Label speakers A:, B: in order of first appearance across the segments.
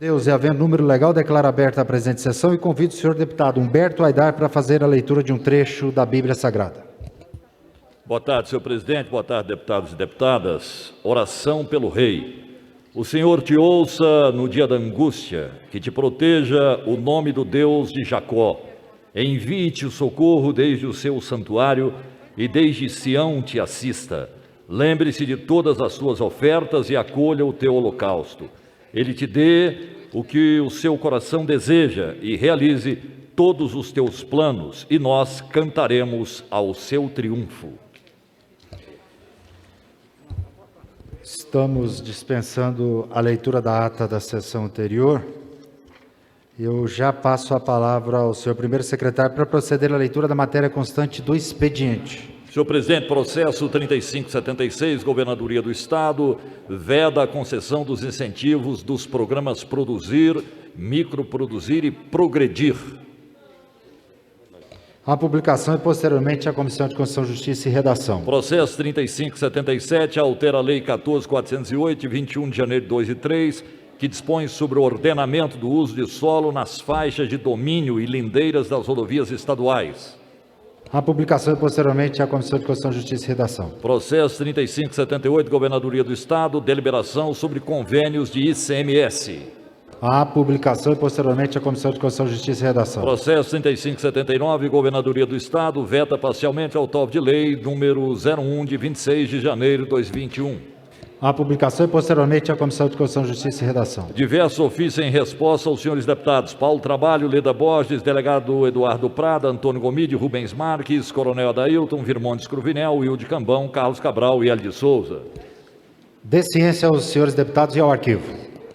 A: Deus, e havendo número legal, declaro aberta a presente sessão e convido o senhor deputado Humberto Aidar para fazer a leitura de um trecho da Bíblia Sagrada.
B: Boa tarde, senhor presidente. Boa tarde, deputados e deputadas. Oração pelo rei. O Senhor te ouça no dia da angústia, que te proteja o nome do Deus de Jacó. Envie-te o socorro desde o seu santuário e desde Sião te assista. Lembre-se de todas as suas ofertas e acolha o teu holocausto. Ele te dê o que o seu coração deseja e realize todos os teus planos, e nós cantaremos ao seu triunfo.
A: Estamos dispensando a leitura da ata da sessão anterior. Eu já passo a palavra ao senhor primeiro secretário para proceder à leitura da matéria constante do expediente.
B: Senhor presidente, processo 3576, Governadoria do Estado, veda a concessão dos incentivos dos programas Produzir, Microproduzir e Progredir.
A: A publicação e posteriormente a Comissão de Constituição, Justiça e Redação.
B: Processo 3577, altera a Lei 14.408, de 21 de janeiro de 2003, que dispõe sobre o ordenamento do uso de solo nas faixas de domínio e lindeiras das rodovias estaduais.
A: A publicação e posteriormente a Comissão de Constituição, Justiça e Redação.
B: Processo 3578, Governadoria do Estado, deliberação sobre convênios de ICMS.
A: A publicação e posteriormente a Comissão de Constituição, Justiça e Redação.
B: Processo 3579, Governadoria do Estado, veta parcialmente autor de lei número 01 de 26 de janeiro de 2021.
A: A publicação e posteriormente a Comissão de Constituição, Justiça e Redação.
B: Diversos ofícios em resposta aos senhores deputados Paulo Trabalho, Leda Borges, delegado Eduardo Prada, Antônio Gomide, Rubens Marques, Coronel Adailton, Virmontes Cruvinel, Wilde Cambão, Carlos Cabral e Hélio de Souza.
A: Dê ciência aos senhores deputados e ao arquivo.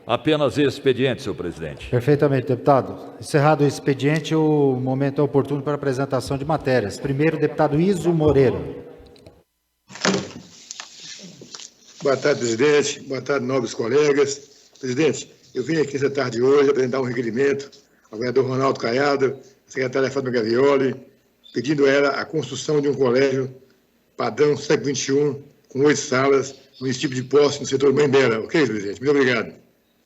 B: Apenas esse expediente, senhor presidente.
A: Perfeitamente, deputado. Encerrado o expediente, o momento é oportuno para a apresentação de matérias. Primeiro, deputado Iso Moreira.
C: Boa tarde, presidente. Boa tarde, nobres colegas. Presidente, eu vim aqui essa tarde hoje apresentar um requerimento ao vereador Ronaldo Caiado, à secretária Fátima Gavioli, pedindo a ela a construção de um colégio padrão século XXI, com 8 salas, no município de Posse, no setor Mãe-Bela. Ok, presidente? Muito obrigado.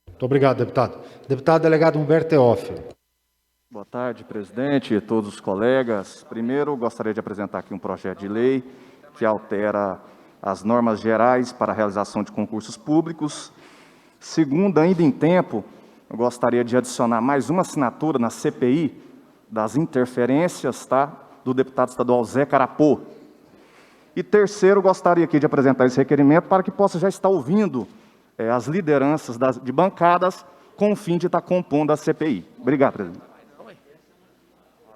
A: Muito obrigado, deputado. Deputado delegado Humberto Teófilo.
D: Boa tarde, presidente e todos os colegas. Primeiro, gostaria de apresentar aqui um projeto de lei que altera as normas gerais para a realização de concursos públicos. Segundo, ainda em tempo, eu gostaria de adicionar mais uma assinatura na CPI das interferências, do deputado estadual Zé Carapô. E terceiro, gostaria aqui de apresentar esse requerimento para que possa já estar ouvindo as lideranças de bancadas com o fim de estar compondo a CPI. Obrigado, presidente.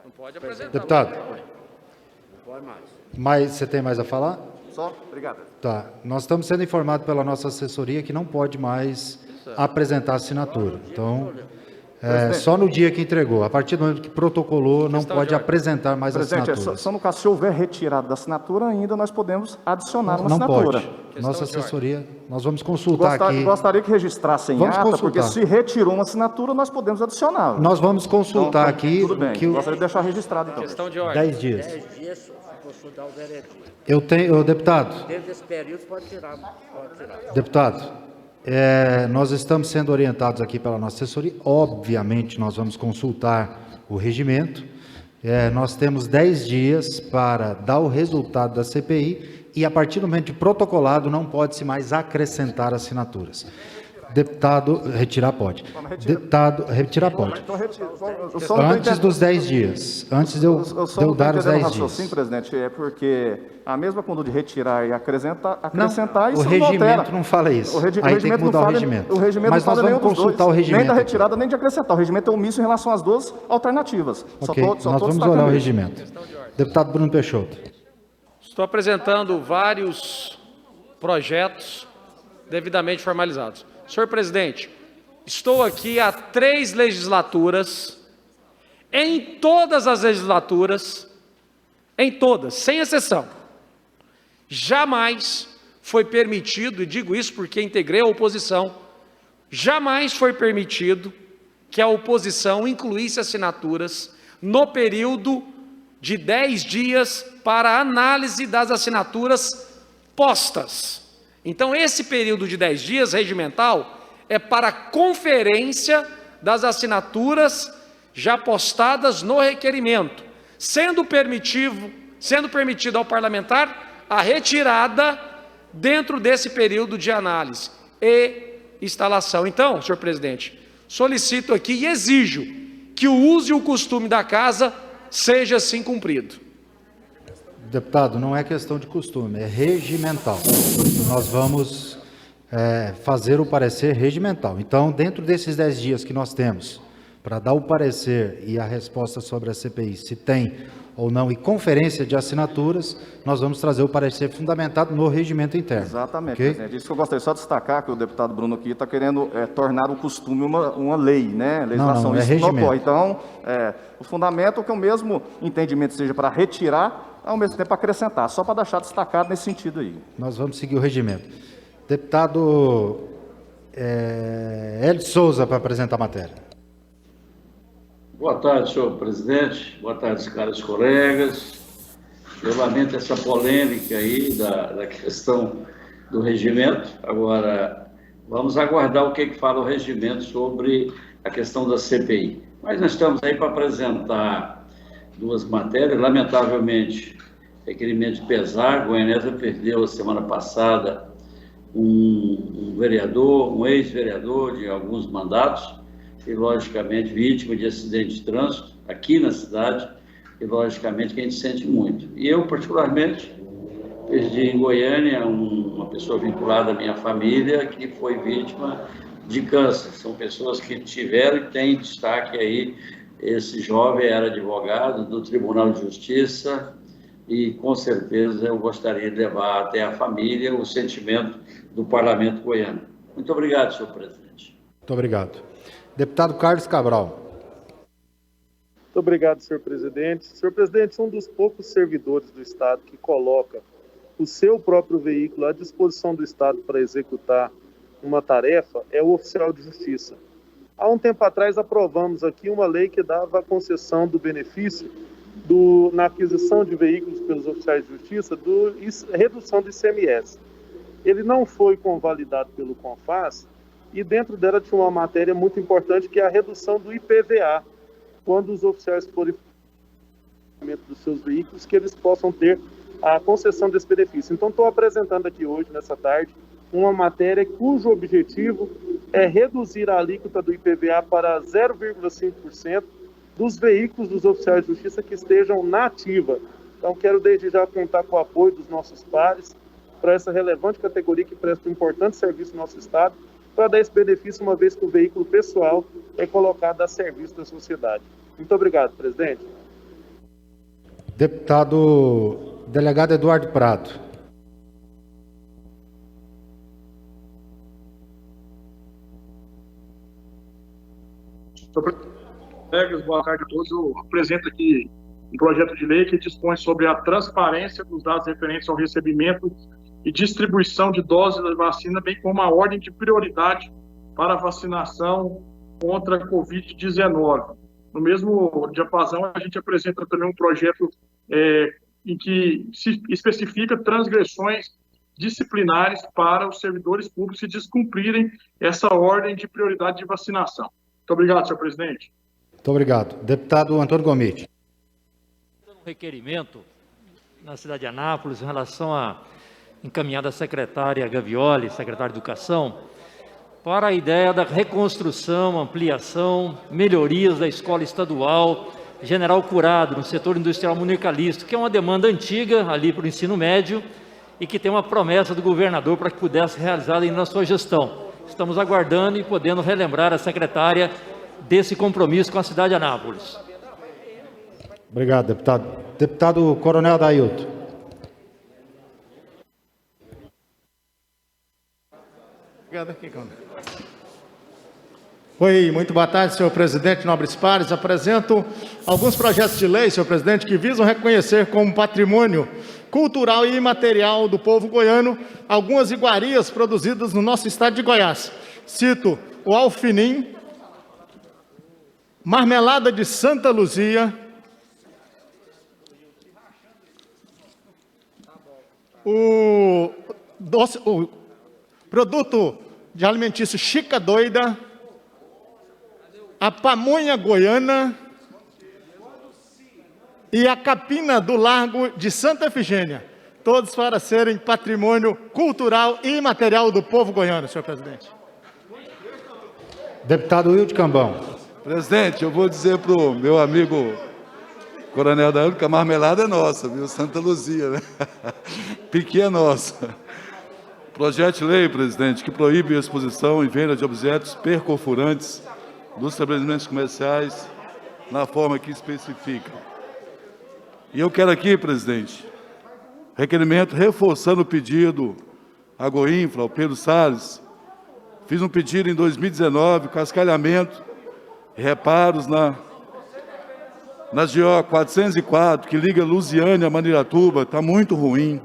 E: Não pode apresentar.
A: Deputado.
E: Não pode mais.
A: Mas você tem mais a falar?
D: Só? Obrigado.
A: Tá. Nós estamos sendo informados pela nossa assessoria que não pode mais apresentar assinatura. Então, só no dia que entregou. A partir do momento que protocolou, não pode apresentar mais assinaturas.
D: Presidente, só no caso, se houver retirada da assinatura, ainda nós podemos adicionar uma
A: não
D: assinatura.
A: Pode. Nossa assessoria, nós vamos consultar aqui.
D: Gostaria que registrasse em
A: Vamos
D: ata,
A: consultar.
D: porque se retirou uma assinatura, nós podemos adicionar.
A: Nós vamos consultar
D: Então,
A: aqui.
D: tudo bem,
A: que
D: gostaria de deixar registrado, então.
E: Questão de ordem.
A: 10 dias.
F: 10 dias, consultar o vereador.
A: Eu tenho, deputado.
F: Dentro desse período, pode tirar.
A: Deputado, nós estamos sendo orientados aqui pela nossa assessoria. Obviamente, nós vamos consultar o regimento. Nós temos 10 dias para dar o resultado da CPI e, a partir do momento de protocolado, não pode-se mais acrescentar assinaturas. Deputado, retirar pode. Deputado, retirar pode. Antes dos 10 dias. Antes de eu dar os 10 dias.
D: Sim, presidente, é porque a mesma conduta de retirar e acrescentar,
A: Não,
D: isso
A: o regimento não fala isso. Aí tem que mudar o regimento. Mas nós vamos consultar o regimento.
D: Nem da retirada, nem de acrescentar. O regimento é omisso em relação às duas alternativas.
A: Ok, nós vamos olhar o regimento. Deputado Bruno Peixoto.
E: Estou apresentando vários projetos devidamente formalizados. Senhor presidente, estou aqui há 3 legislaturas, em todas as legislaturas, em todas, sem exceção, jamais foi permitido, e digo isso porque integrei a oposição, jamais foi permitido que a oposição incluísse assinaturas no período de 10 dias para análise das assinaturas postas. Então, esse período de 10 dias regimental é para conferência das assinaturas já postadas no requerimento, sendo permitido ao parlamentar a retirada dentro desse período de análise e instalação. Então, senhor presidente, solicito aqui e exijo que o uso e o costume da casa seja assim cumprido.
A: Deputado, não é questão de costume, é regimental. Nós vamos fazer o parecer regimental. Então, dentro desses 10 dias que nós temos para dar o parecer e a resposta sobre a CPI, se tem ou não, e conferência de assinaturas, nós vamos trazer o parecer fundamentado no regimento interno.
D: Exatamente,
A: Okay?
D: presidente. Isso que eu gostaria só de destacar, que o deputado Bruno aqui está querendo tornar o costume uma lei, né? Legislação,
A: não, é
D: isso
A: regimento.
D: não ocorre. Então, o fundamento é que o mesmo entendimento seja para retirar, ao mesmo tempo acrescentar, só para deixar destacado nesse sentido aí.
A: Nós vamos seguir o regimento. Deputado Hélio Souza, para apresentar a matéria.
G: Boa tarde, senhor presidente. Boa tarde, caros colegas. Eu lamento essa polêmica aí da questão do regimento. Agora, vamos aguardar o que fala o regimento sobre a questão da CPI. Mas nós estamos aí para apresentar duas matérias. Lamentavelmente, requerimento de pesar. Goianésia perdeu a semana passada um vereador, um ex-vereador de alguns mandatos, e, logicamente, vítima de acidente de trânsito aqui na cidade, e, logicamente, que a gente sente muito. E eu, particularmente, perdi em Goiânia uma pessoa vinculada à minha família que foi vítima de câncer. São pessoas que tiveram e têm destaque aí. Esse jovem era advogado do Tribunal de Justiça e, com certeza, eu gostaria de levar até a família o sentimento do Parlamento goiano. Muito obrigado, senhor presidente.
A: Muito obrigado. Deputado Carlos Cabral.
H: Muito obrigado, senhor presidente. Senhor presidente, um dos poucos servidores do Estado que coloca o seu próprio veículo à disposição do Estado para executar uma tarefa é o oficial de justiça. Há um tempo atrás aprovamos aqui uma lei que dava a concessão do benefício na aquisição de veículos pelos oficiais de justiça, redução do ICMS. Ele não foi convalidado pelo CONFAS, e dentro dela tinha uma matéria muito importante, que é a redução do IPVA, quando os oficiais forem dos seus veículos, que eles possam ter a concessão desse benefício. Então, estou apresentando aqui hoje, nessa tarde, uma matéria cujo objetivo é reduzir a alíquota do IPVA para 0,5% dos veículos dos oficiais de justiça que estejam na ativa. Então, quero desde já contar com o apoio dos nossos pares para essa relevante categoria que presta um importante serviço no nosso Estado, para dar esse benefício, uma vez que o veículo pessoal é colocado a serviço da sociedade. Muito obrigado, presidente.
A: Deputado delegado Eduardo Prado.
I: Colegas, boa tarde a todos. Eu apresento aqui um projeto de lei que dispõe sobre a transparência dos dados referentes ao recebimento e distribuição de doses da vacina, bem como a ordem de prioridade para a vacinação contra a Covid-19. No mesmo diapasão, a gente apresenta também um projeto em que se especifica transgressões disciplinares para os servidores públicos se descumprirem essa ordem de prioridade de vacinação. Muito obrigado, senhor presidente.
A: Muito obrigado. Deputado Antônio Gomide.
J: Um requerimento na cidade de Anápolis em relação a encaminhada à secretária Gavioli, secretária de Educação, para a ideia da reconstrução, ampliação, melhorias da escola estadual General Curado, no setor industrial municipalista, que é uma demanda antiga ali para o ensino médio e que tem uma promessa do governador para que pudesse ser realizada ainda na sua gestão. Estamos aguardando e podendo relembrar a secretária desse compromisso com a cidade de Anápolis.
A: Obrigado, deputado. Deputado Coronel Dailton.
K: Oi, muito boa tarde, senhor presidente, nobres pares. Apresento alguns projetos de lei, senhor presidente, que visam reconhecer como patrimônio cultural e imaterial do povo goiano algumas iguarias produzidas no nosso estado de Goiás. Cito o alfinim, marmelada de Santa Luzia, o produto de alimentício Chica Doida, a pamonha goiana e a capina do Largo de Santa Efigênia, todos para serem patrimônio cultural e imaterial do povo goiano, senhor presidente.
A: Deputado Wilde Cambão.
L: Presidente, eu vou dizer para o meu amigo Coronel Daildo que a marmelada é nossa, viu? Santa Luzia, né? Piqui é nossa. Projeto de lei, presidente, que proíbe a exposição e venda de objetos percorfurantes dos estabelecimentos comerciais na forma que especifica. E eu quero aqui, presidente, requerimento reforçando o pedido à Goinfra, ao Pedro Salles. Fiz um pedido em 2019, cascalhamento e reparos na GO 404, que liga Lusiânia a Maniratuba, está muito ruim.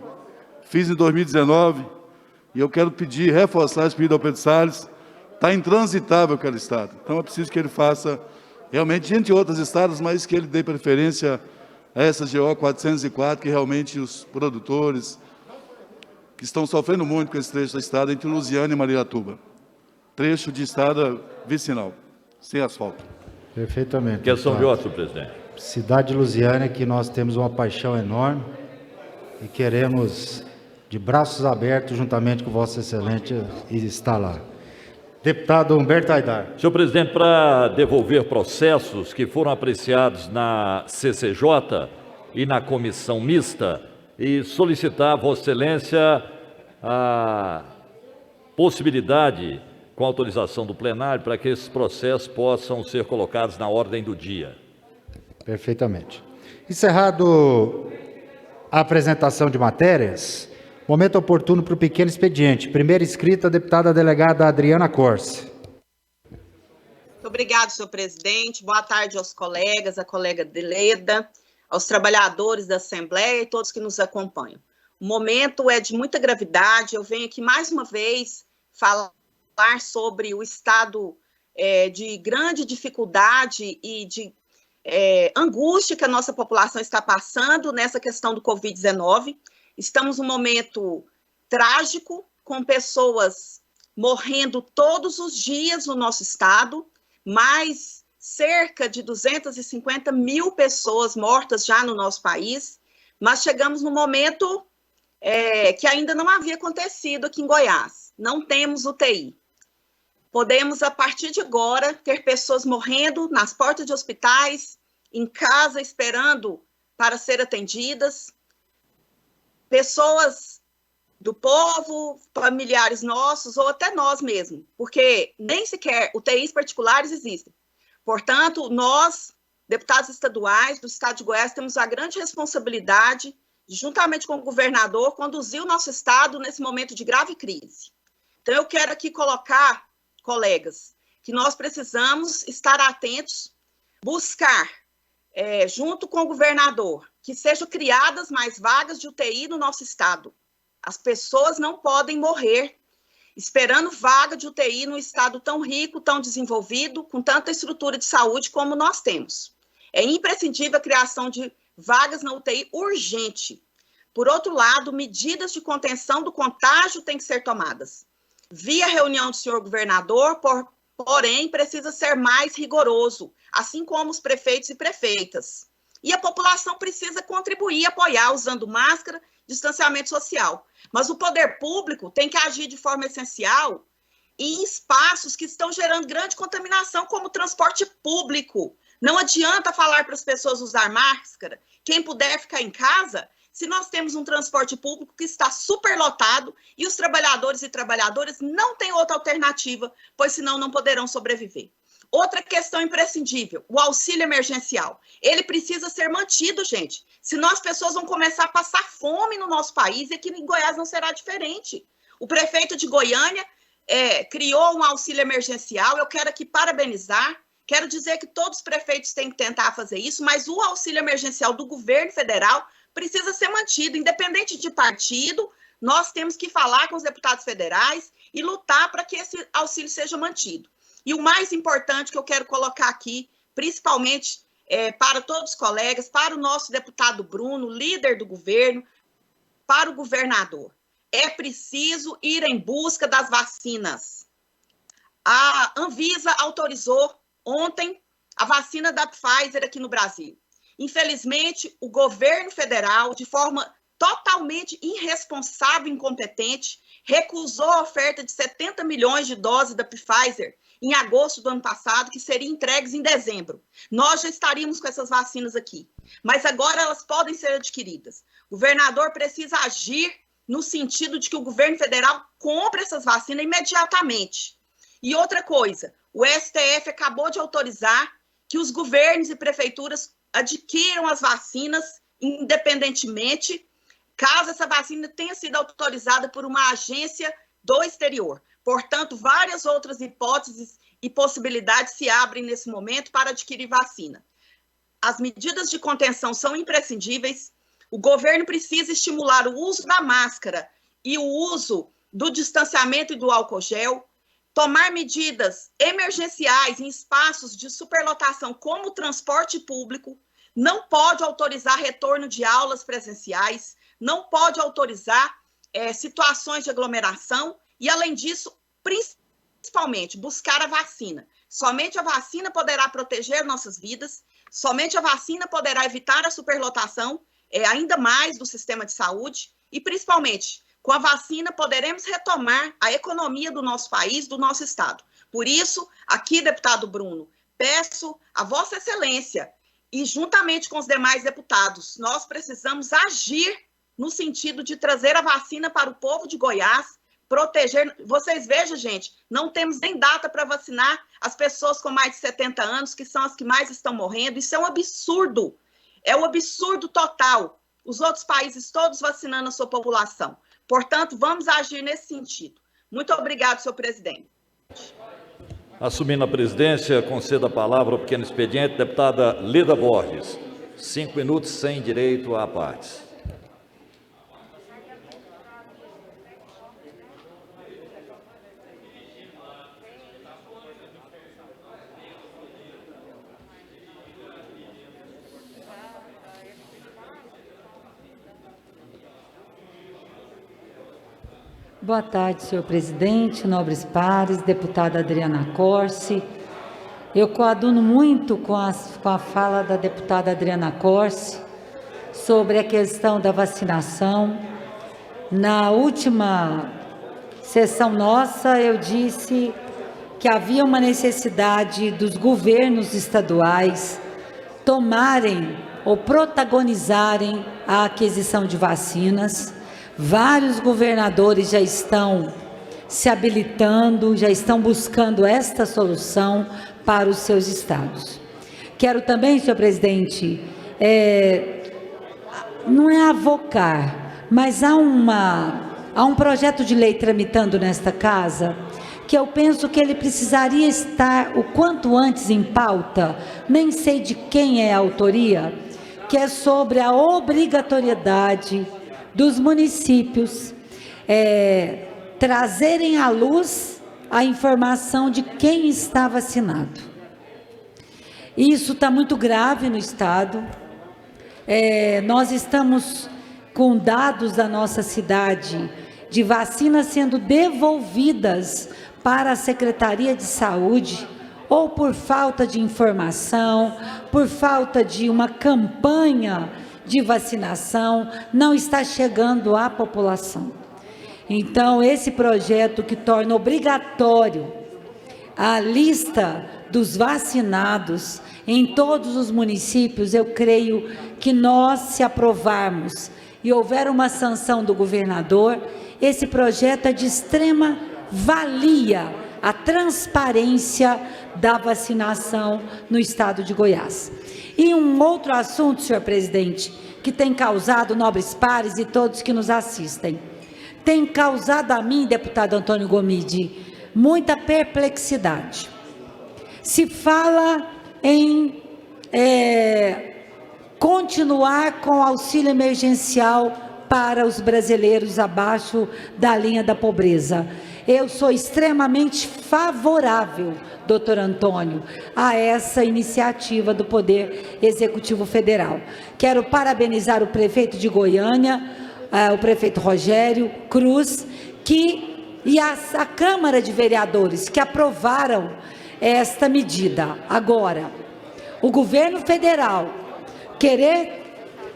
L: Fiz em 2019 e eu quero pedir, reforçar esse pedido ao Pedro Salles. Está intransitável aquele estado. Então é preciso que ele faça, realmente, entre outras estradas, mas que ele dê preferência a essa GO 404, que realmente os produtores que estão sofrendo muito com esse trecho da estrada entre Lusiânia e Maniratuba. Trecho de estrada vicinal, sem asfalto.
A: Perfeitamente.
B: Questão de ordem, senhor presidente.
A: Cidade de Lusiânia, que nós temos uma paixão enorme e queremos, de braços abertos, juntamente com Vossa Excelência, estar lá. Deputado Humberto Aidar.
B: Senhor presidente, para devolver processos que foram apreciados na CCJ e na comissão mista e solicitar a Vossa Excelência a possibilidade, com autorização do plenário, para que esses processos possam ser colocados na ordem do dia.
A: Perfeitamente. Encerrado a apresentação de matérias, momento oportuno para o pequeno expediente. Primeira inscrita, a deputada delegada Adriana Corse.
M: Muito obrigado, senhor presidente. Boa tarde aos colegas, à colega Deleda, aos trabalhadores da Assembleia e todos que nos acompanham. O momento é de muita gravidade. Eu venho aqui mais uma vez falar sobre o estado de grande dificuldade e de angústia que a nossa população está passando nessa questão do Covid-19. Estamos num momento trágico, com pessoas morrendo todos os dias no nosso estado, mais cerca de 250 mil pessoas mortas já no nosso país, mas chegamos num momento que ainda não havia acontecido aqui em Goiás. Não temos UTI. Podemos, a partir de agora, ter pessoas morrendo nas portas de hospitais, em casa, esperando para ser atendidas, pessoas do povo, familiares nossos, ou até nós mesmos, porque nem sequer UTIs particulares existem. Portanto, nós, deputados estaduais do estado de Goiás, temos a grande responsabilidade, juntamente com o governador, conduzir o nosso estado nesse momento de grave crise. Então, eu quero aqui colocar, colegas, que nós precisamos estar atentos, buscar, junto com o governador, que sejam criadas mais vagas de UTI no nosso estado. As pessoas não podem morrer esperando vaga de UTI num estado tão rico, tão desenvolvido, com tanta estrutura de saúde como nós temos. É imprescindível a criação de vagas na UTI urgente. Por outro lado, medidas de contenção do contágio têm que ser tomadas. Via reunião do senhor governador, porém, precisa ser mais rigoroso, assim como os prefeitos e prefeitas. E a população precisa contribuir, apoiar, usando máscara, distanciamento social. Mas o poder público tem que agir de forma essencial em espaços que estão gerando grande contaminação, como o transporte público. Não adianta falar para as pessoas usar máscara, quem puder ficar em casa, se nós temos um transporte público que está superlotado e os trabalhadores e trabalhadoras não têm outra alternativa, pois senão não poderão sobreviver. Outra questão imprescindível, o auxílio emergencial. Ele precisa ser mantido, gente. Senão as pessoas vão começar a passar fome no nosso país e aqui em Goiás não será diferente. O prefeito de Goiânia criou um auxílio emergencial, eu quero aqui parabenizar, quero dizer que todos os prefeitos têm que tentar fazer isso, mas o auxílio emergencial do governo federal precisa ser mantido, independente de partido, nós temos que falar com os deputados federais e lutar para que esse auxílio seja mantido. E o mais importante que eu quero colocar aqui, principalmente para todos os colegas, para o nosso deputado Bruno, líder do governo, para o governador, é preciso ir em busca das vacinas. A Anvisa autorizou ontem a vacina da Pfizer aqui no Brasil. Infelizmente, o governo federal, de forma totalmente irresponsável e incompetente, recusou a oferta de 70 milhões de doses da Pfizer em agosto do ano passado, que seriam entregues em dezembro. Nós já estaríamos com essas vacinas aqui, mas agora elas podem ser adquiridas. O governador precisa agir no sentido de que o governo federal compre essas vacinas imediatamente. E outra coisa, o STF acabou de autorizar que os governos e prefeituras adquiram as vacinas independentemente, caso essa vacina tenha sido autorizada por uma agência do exterior. Portanto, várias outras hipóteses e possibilidades se abrem nesse momento para adquirir vacina. As medidas de contenção são imprescindíveis. O governo precisa estimular o uso da máscara e o uso do distanciamento e do álcool gel, tomar medidas emergenciais em espaços de superlotação, como o transporte público, não pode autorizar retorno de aulas presenciais, não pode autorizar situações de aglomeração e, além disso, principalmente, buscar a vacina. Somente a vacina poderá proteger nossas vidas, somente a vacina poderá evitar a superlotação, ainda mais do sistema de saúde, e, principalmente, com a vacina poderemos retomar a economia do nosso país, do nosso estado. Por isso, aqui, deputado Bruno, peço a Vossa Excelência e, juntamente com os demais deputados, nós precisamos agir no sentido de trazer a vacina para o povo de Goiás, proteger. Vocês vejam, gente, não temos nem data para vacinar as pessoas com mais de 70 anos, que são as que mais estão morrendo. Isso é um absurdo. É um absurdo total. Os outros países todos vacinando a sua população. Portanto, vamos agir nesse sentido. Muito obrigado, senhor presidente.
B: Assumindo a presidência, conceda a palavra ao pequeno expediente, deputada Leda Borges. 5 minutos sem direito à parte.
N: Boa tarde, senhor presidente, nobres pares, deputada Adriana Corsi. Eu coaduno muito com a fala da deputada Adriana Corsi sobre a questão da vacinação. Na última sessão nossa, eu disse que havia uma necessidade dos governos estaduais tomarem ou protagonizarem a aquisição de vacinas. Vários governadores já estão se habilitando, já estão buscando esta solução para os seus estados. Quero também, senhor presidente, não é avocar, mas há um projeto de lei tramitando nesta casa que eu penso que ele precisaria estar o quanto antes em pauta, nem sei de quem é a autoria, que é sobre a obrigatoriedade dos municípios trazerem à luz a informação de quem está vacinado. Isso está muito grave no estado. Nós estamos com dados da nossa cidade de vacinas sendo devolvidas para a Secretaria de Saúde, ou por falta de informação, por falta de uma campanha de vacinação, não está chegando à população. Então, esse projeto que torna obrigatório a lista dos vacinados em todos os municípios, eu creio que nós, se aprovarmos e houver uma sanção do governador, esse projeto é de extrema valia, a transparência da vacinação no estado de Goiás. E um outro assunto, senhor presidente, que tem causado, nobres pares e todos que nos assistem, tem causado a mim, deputado Antônio Gomide, muita perplexidade. Se fala em continuar com o auxílio emergencial para os brasileiros abaixo da linha da pobreza. Eu sou extremamente favorável, doutor Antônio, a essa iniciativa do Poder Executivo Federal. Quero parabenizar o prefeito de Goiânia, o prefeito Rogério Cruz, que e a Câmara de Vereadores que aprovaram esta medida. Agora, o governo federal querer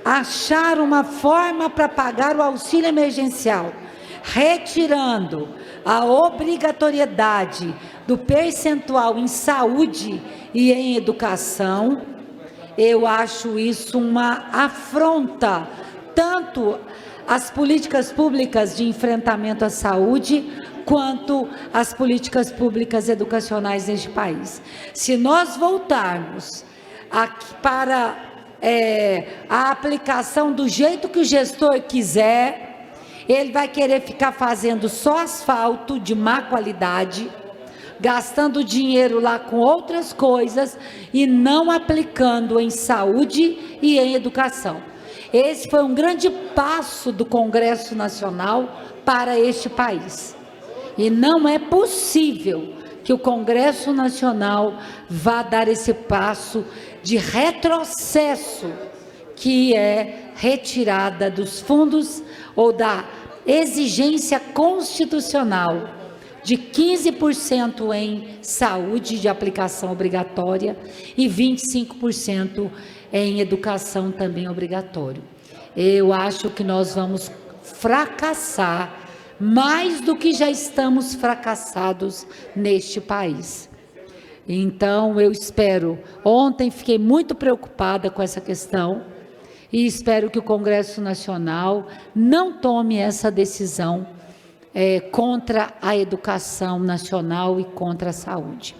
N: achar uma forma para pagar o auxílio emergencial, retirando a obrigatoriedade do percentual em saúde e em educação, eu acho isso uma afronta, tanto às políticas públicas de enfrentamento à saúde, quanto às políticas públicas educacionais neste país. Se nós voltarmos para a aplicação do jeito que o gestor quiser, ele vai querer ficar fazendo só asfalto de má qualidade, gastando dinheiro lá com outras coisas e não aplicando em saúde e em educação. Esse foi um grande passo do Congresso Nacional para este país. E não é possível que o Congresso Nacional vá dar esse passo de retrocesso, que é retirada dos fundos ou da exigência constitucional de 15% em saúde de aplicação obrigatória e 25% em educação também obrigatório. Eu acho que nós vamos fracassar mais do que já estamos fracassados neste país. Então, eu espero, ontem fiquei muito preocupada com essa questão e espero que o Congresso Nacional não tome essa decisão contra a educação nacional e contra a saúde.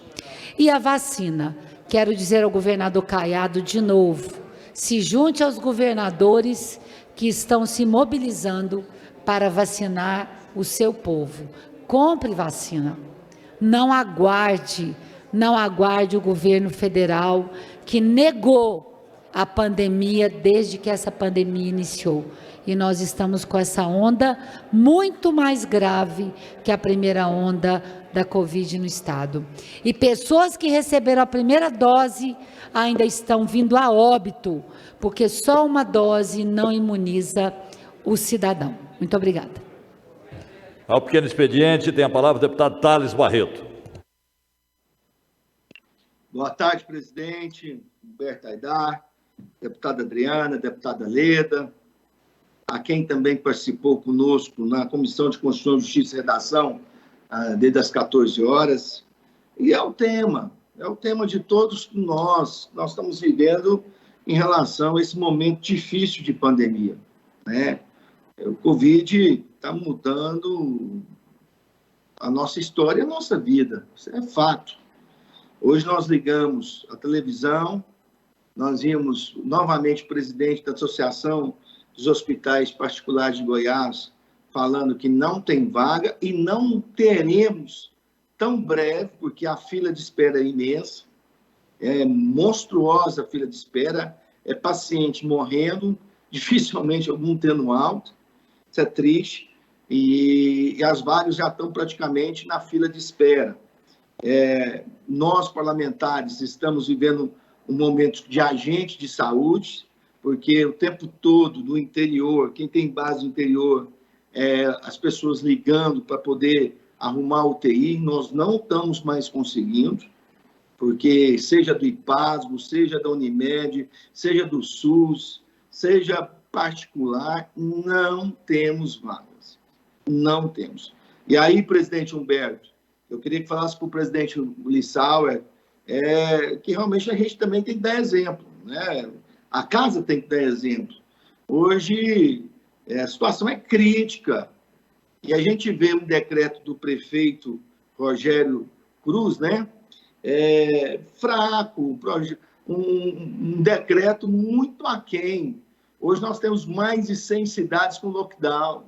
N: E a vacina, quero dizer ao governador Caiado de novo, se junte aos governadores que estão se mobilizando para vacinar o seu povo. Compre vacina. Não aguarde o governo federal que negou a pandemia desde que essa pandemia iniciou. E nós estamos com essa onda muito mais grave que a primeira onda da Covid no estado. E pessoas que receberam a primeira dose ainda estão vindo a óbito, porque só uma dose não imuniza o cidadão. Muito obrigada.
B: Ao pequeno expediente, tem a palavra o deputado Thales Barreto.
O: Boa tarde, presidente, Humberto Aidar, deputada Adriana, deputada Leda, a quem também participou conosco na Comissão de Constituição, Justiça e Redação, desde as 14 horas. E é o tema de todos nós estamos vivendo em relação a esse momento difícil de pandemia, né? O Covid está mudando a nossa história e a nossa vida, isso é fato. Hoje nós ligamos a televisão, nós vimos novamente o presidente da Associação dos Hospitais Particulares de Goiás falando que não tem vaga e não teremos tão breve, porque a fila de espera é imensa, é monstruosa a fila de espera, é paciente morrendo, dificilmente algum tendo alta, isso é triste, e as vagas já estão praticamente na fila de espera. Nós, parlamentares, estamos vivendo um momento de agente de saúde, porque o tempo todo no interior, quem tem base no interior, as pessoas ligando para poder arrumar UTI, nós não estamos mais conseguindo, porque seja do IPASGO, seja da Unimed, seja do SUS, seja particular, não temos vagas. Não temos. E aí, presidente Humberto, eu queria que falasse para o presidente Lissauer que realmente a gente também tem que dar exemplo, né? A casa tem que dar exemplo. Hoje, a situação é crítica. E a gente vê um decreto do prefeito Rogério Cruz, né? Fraco, um decreto muito aquém. Hoje nós temos mais de 100 cidades com lockdown.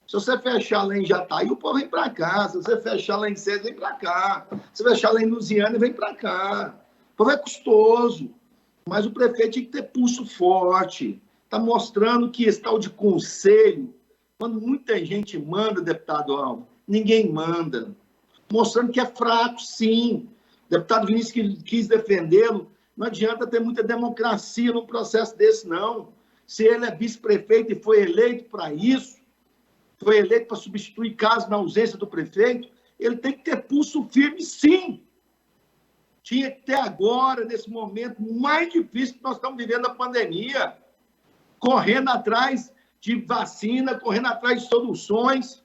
O: Se você fechar lá em Jataí, o povo vem para cá. Se você fechar lá em César, vem para cá. Se você fechar lá em Lusiana, vem para cá. O povo é custoso. Mas o prefeito tem que ter pulso forte. Está mostrando que esse tal de conselho, quando muita gente manda, deputado Alvo, ninguém manda. Mostrando que é fraco, sim. O deputado Vinícius quis defendê-lo. Não adianta ter muita democracia num processo desse, não. Se ele é vice-prefeito e foi eleito para isso, foi eleito para substituir caso na ausência do prefeito, ele tem que ter pulso firme, sim. Tinha que ter agora, nesse momento mais difícil que nós estamos vivendo a pandemia, correndo atrás de vacina, correndo atrás de soluções,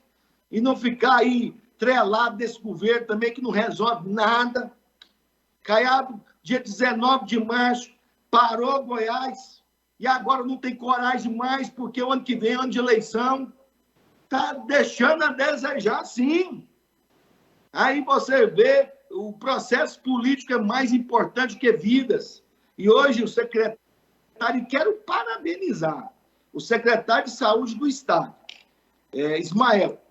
O: e não ficar aí trelado desse governo também, que não resolve nada. Caiado, dia 19 de março, parou Goiás, e agora não tem coragem mais, porque o ano que vem é ano de eleição. Está deixando a desejar, sim. Aí você vê, o processo político é mais importante que vidas. E hoje o secretário, quero parabenizar o secretário de Saúde do Estado, Ismael,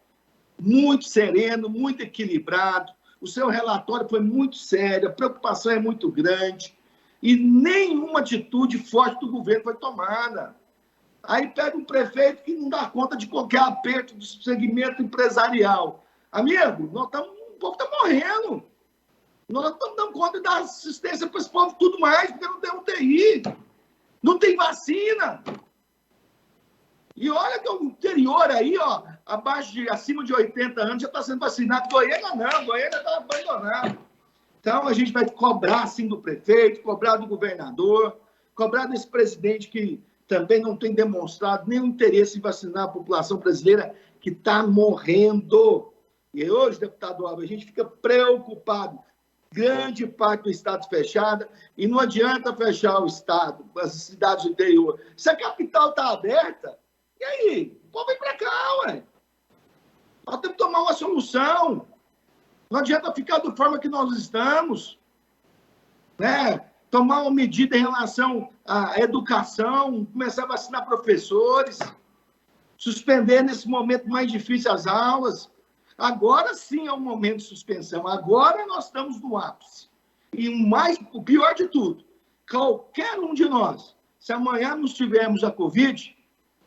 O: muito sereno, muito equilibrado, o seu relatório foi muito sério, a preocupação é muito grande, e nenhuma atitude forte do governo foi tomada. Aí pega um prefeito que não dá conta de qualquer aperto do segmento empresarial. Amigo, o povo está morrendo. Nós não estamos dando conta de dar assistência para esse povo tudo mais, porque não tem UTI, não tem vacina. E olha que o interior aí, ó, acima de 80 anos, já está sendo vacinado. Goiânia não, Goiânia está abandonado. Então a gente vai cobrar, sim, do prefeito, cobrar do governador, cobrar desse presidente que também não tem demonstrado nenhum interesse em vacinar a população brasileira que está morrendo. E hoje, deputado Alves, a gente fica preocupado. Grande parte do estado fechada, e não adianta fechar o estado, as cidades do interior. Se a capital está aberta, e aí? O povo vem para cá, ué. Nós temos que tomar uma solução. Não adianta ficar da forma que nós estamos, né? Tomar uma medida em relação à educação, começar a vacinar professores, suspender nesse momento mais difícil as aulas. Agora sim é um momento de suspensão. Agora nós estamos no ápice. E o pior de tudo, qualquer um de nós, se amanhã nós tivermos a Covid,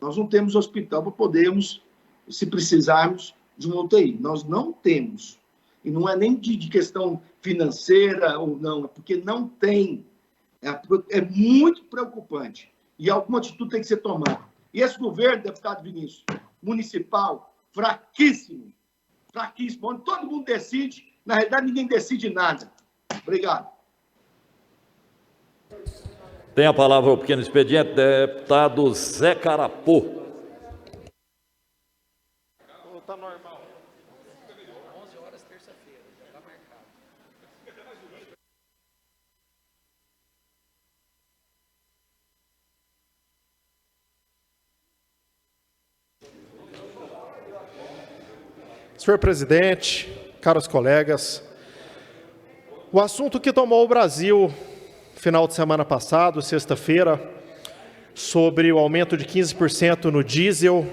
O: nós não temos hospital para podermos, se precisarmos de uma UTI. Nós não temos. E não é nem de questão financeira ou não, é porque não tem. É muito preocupante. E alguma atitude tem que ser tomada. E esse governo, deputado Vinícius, municipal, fraquíssimo, onde todo mundo decide, na realidade ninguém decide nada. Obrigado.
B: Tem a palavra o pequeno expediente, deputado Zé Carapô.
K: Está normal.
F: 11 horas, terça-feira. Está marcado.
K: Senhor presidente, caros colegas, o assunto que tomou o Brasil final de semana passado, sexta-feira, sobre o aumento de 15% no diesel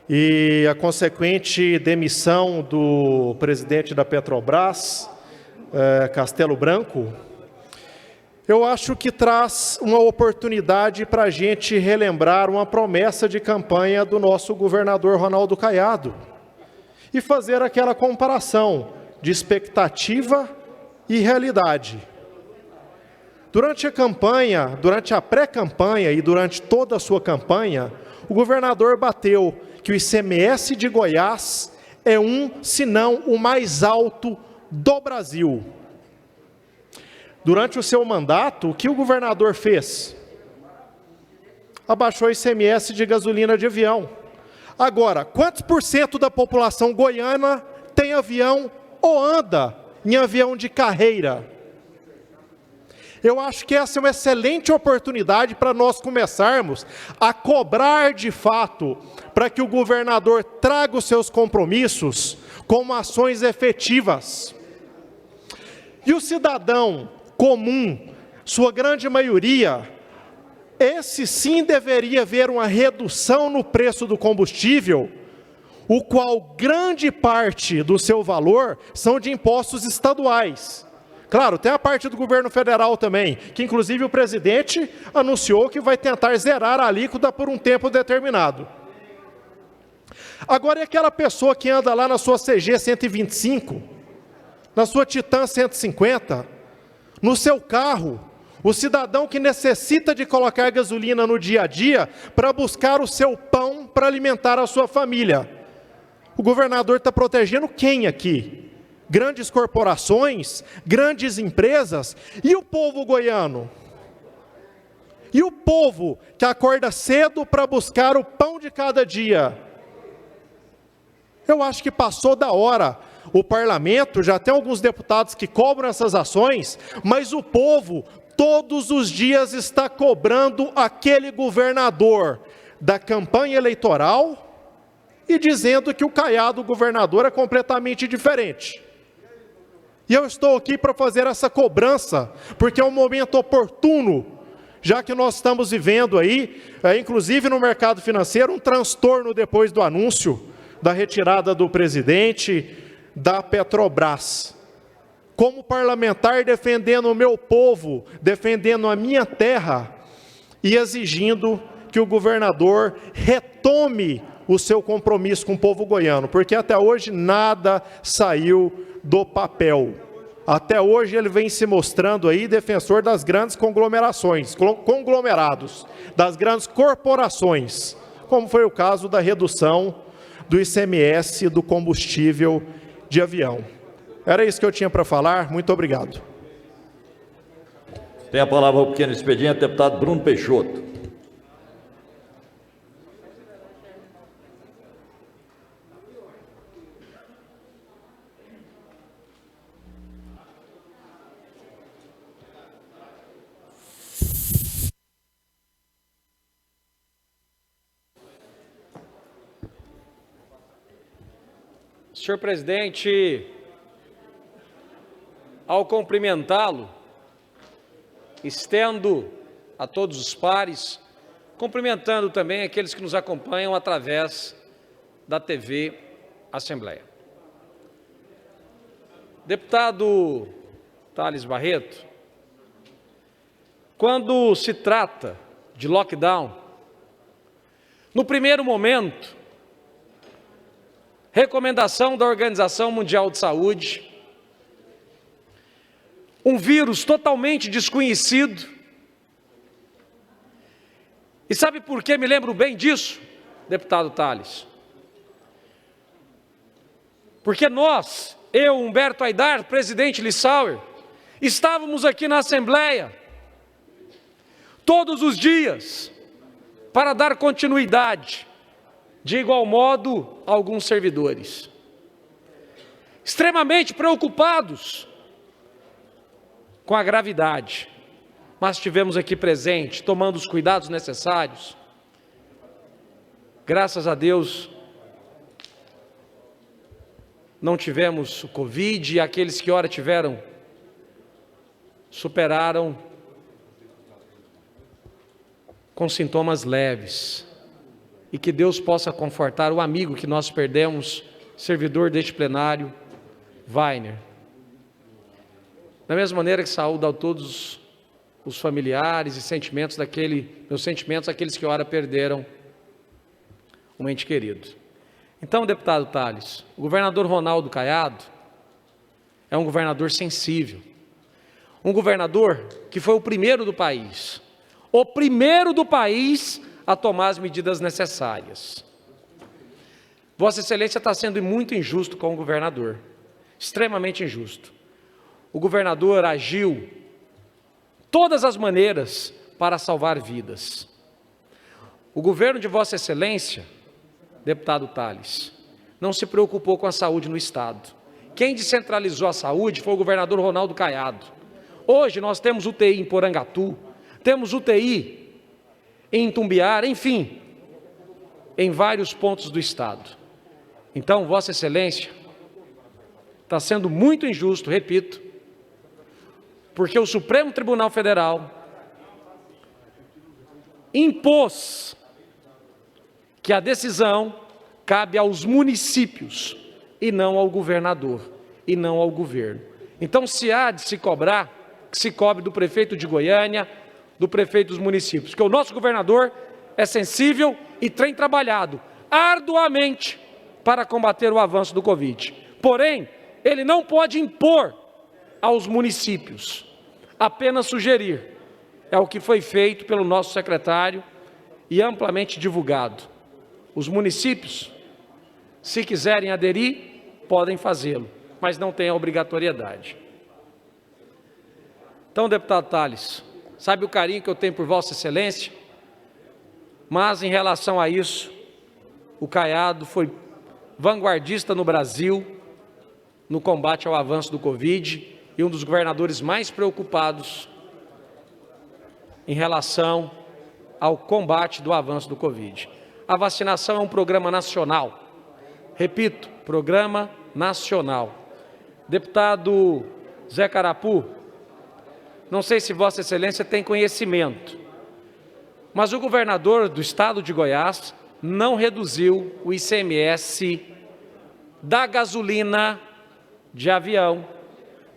K: e a consequente demissão do presidente da Petrobras, Castelo Branco, eu acho que traz uma oportunidade para a gente relembrar uma promessa de campanha do nosso governador Ronaldo Caiado e fazer aquela comparação de expectativa e realidade. Durante a campanha, durante a pré-campanha e durante toda a sua campanha, o governador bateu que o ICMS de Goiás é se não o mais alto do Brasil. Durante o seu mandato, o que o governador fez? Abaixou o ICMS de gasolina de avião. Agora, quantos por cento da população goiana tem avião ou anda em avião de carreira? Eu acho que essa é uma excelente oportunidade para nós começarmos a cobrar de fato, para que o governador traga os seus compromissos como ações efetivas. E o cidadão comum, sua grande maioria, esse sim deveria ver uma redução no preço do combustível, o qual grande parte do seu valor são de impostos estaduais. Claro, tem a parte do governo federal também, que inclusive o presidente anunciou que vai tentar zerar a alíquota por um tempo determinado. Agora, é aquela pessoa que anda lá na sua CG 125, na sua Titan 150, no seu carro, o cidadão que necessita de colocar gasolina no dia a dia para buscar o seu pão para alimentar a sua família.
P: O governador está protegendo quem aqui? Grandes corporações, grandes empresas e o povo goiano? E o povo que acorda cedo para buscar o pão de cada dia? Eu acho que passou da hora. O parlamento já tem alguns deputados que cobram essas ações, mas o povo todos os dias está cobrando aquele governador da campanha eleitoral e dizendo que o Caiado, o governador, é completamente diferente. E eu estou aqui para fazer essa cobrança, porque é um momento oportuno, já que nós estamos vivendo aí, inclusive no mercado financeiro, um transtorno depois do anúncio da retirada do presidente da Petrobras. Como parlamentar, defendendo o meu povo, defendendo a minha terra e exigindo que o governador retome o seu compromisso com o povo goiano, porque até hoje nada saiu do papel. Até hoje ele vem se mostrando aí defensor das grandes conglomerados, das grandes corporações, como foi o caso da redução do ICMS do combustível de avião. Era isso que eu tinha para falar. Muito obrigado.
B: Tem a palavra o pequeno expediente, deputado Bruno Peixoto.
E: Senhor presidente, ao cumprimentá-lo, estendo a todos os pares, cumprimentando também aqueles que nos acompanham através da TV Assembleia. Deputado Thales Barreto, quando se trata de lockdown, no primeiro momento, recomendação da Organização Mundial de Saúde, um vírus totalmente desconhecido. E sabe por que me lembro bem disso, deputado Thales? Porque nós, eu, Humberto Aidar, presidente Lissauer, estávamos aqui na Assembleia, todos os dias, para dar continuidade. De igual modo, alguns servidores, extremamente preocupados com a gravidade, mas estivemos aqui presentes, tomando os cuidados necessários. Graças a Deus, não tivemos o Covid, e aqueles que ora tiveram, superaram com sintomas leves. E que Deus possa confortar o amigo que nós perdemos, servidor deste plenário, Weiner. Da mesma maneira que saúdo a todos os familiares e sentimentos meus sentimentos àqueles que ora perderam um ente querido. Então, deputado Thales, o governador Ronaldo Caiado é um governador sensível, um governador que foi o primeiro do país a tomar as medidas necessárias. Vossa Excelência está sendo muito injusto com o governador, extremamente injusto. O governador agiu todas as maneiras para salvar vidas. O governo de Vossa Excelência, deputado Thales, não se preocupou com a saúde no Estado. Quem descentralizou a saúde foi o governador Ronaldo Caiado. Hoje nós temos UTI em Porangatu, temos UTI em Itumbiara, enfim, em vários pontos do Estado. Então, Vossa Excelência está sendo muito injusto, repito, porque o Supremo Tribunal Federal impôs que a decisão cabe aos municípios e não ao governador, e não ao governo. Então, se há de se cobrar, que se cobre do prefeito de Goiânia, do prefeito dos municípios, porque o nosso governador é sensível e tem trabalhado arduamente para combater o avanço do Covid. Porém, ele não pode impor aos municípios, apenas sugerir. É o que foi feito pelo nosso secretário e amplamente divulgado. Os municípios Se quiserem aderir, podem fazê-lo, mas não tem a obrigatoriedade. Então, deputado Tales, sabe o carinho que eu tenho por Vossa Excelência? Mas, em relação a isso, o Caiado foi vanguardista no Brasil no combate ao avanço do Covid e um dos governadores mais preocupados em relação ao combate do avanço do Covid. A vacinação é um programa nacional. Repito, programa nacional. Deputado Zé Carapu, não sei se Vossa Excelência tem conhecimento, mas o governador do estado de Goiás não reduziu o ICMS da gasolina de avião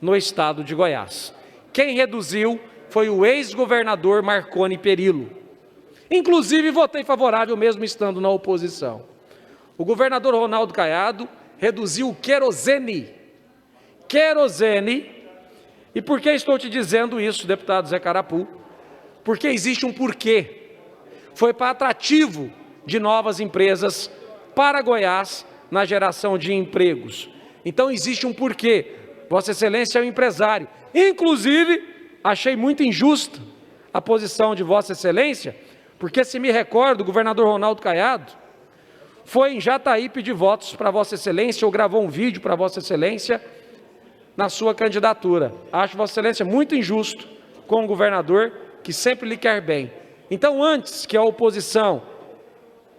E: no estado de Goiás. Quem reduziu foi o ex-governador Marconi Perillo. Inclusive, votei favorável mesmo estando na oposição. O governador Ronaldo Caiado reduziu o querosene. Querosene. E por que estou te dizendo isso, deputado Zé Carapu? Porque existe um porquê. Foi para atrativo de novas empresas para Goiás na geração de empregos. Então existe um porquê. Vossa Excelência é um empresário. Inclusive, achei muito injusta a posição de Vossa Excelência, porque se me recordo, o governador Ronaldo Caiado foi em Jataí pedir votos para Vossa Excelência, ou gravou um vídeo para Vossa Excelência na sua candidatura. Acho Vossa Excelência muito injusto com o governador que sempre lhe quer bem. Então, antes que a oposição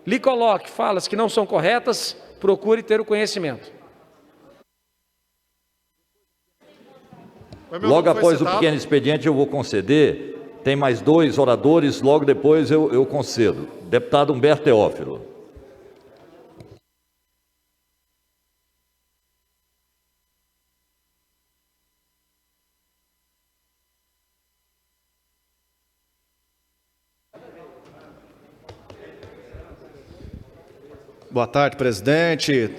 E: lhe coloque falas que não são corretas, procure ter o conhecimento.
B: Logo após o pequeno expediente eu vou conceder, tem mais 2 oradores, logo depois eu concedo. Deputado Humberto Teófilo.
Q: Boa tarde, presidente,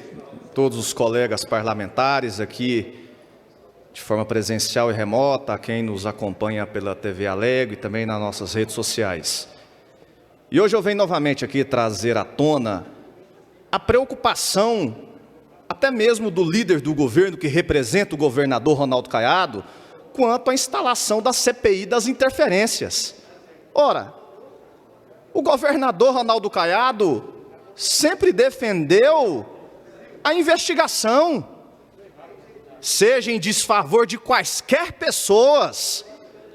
Q: todos os colegas parlamentares aqui de forma presencial e remota, a quem nos acompanha pela TV Alegre e também nas nossas redes sociais. E hoje eu venho novamente aqui trazer à tona a preocupação, até mesmo do líder do governo, que representa o governador Ronaldo Caiado, quanto à instalação da CPI das interferências. Ora, o governador Ronaldo Caiado sempre defendeu a investigação, seja em desfavor de quaisquer pessoas.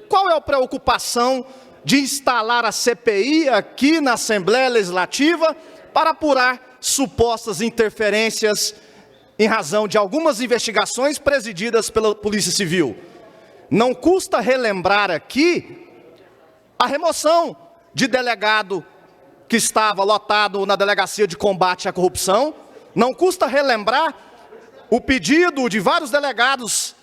Q: Qual é a preocupação de instalar a CPI aqui na Assembleia Legislativa para apurar supostas interferências em razão de algumas investigações presididas pela Polícia Civil? Não custa relembrar aqui a remoção de delegado que estava lotado na Delegacia de Combate à Corrupção. Não custa relembrar o pedido de vários delegados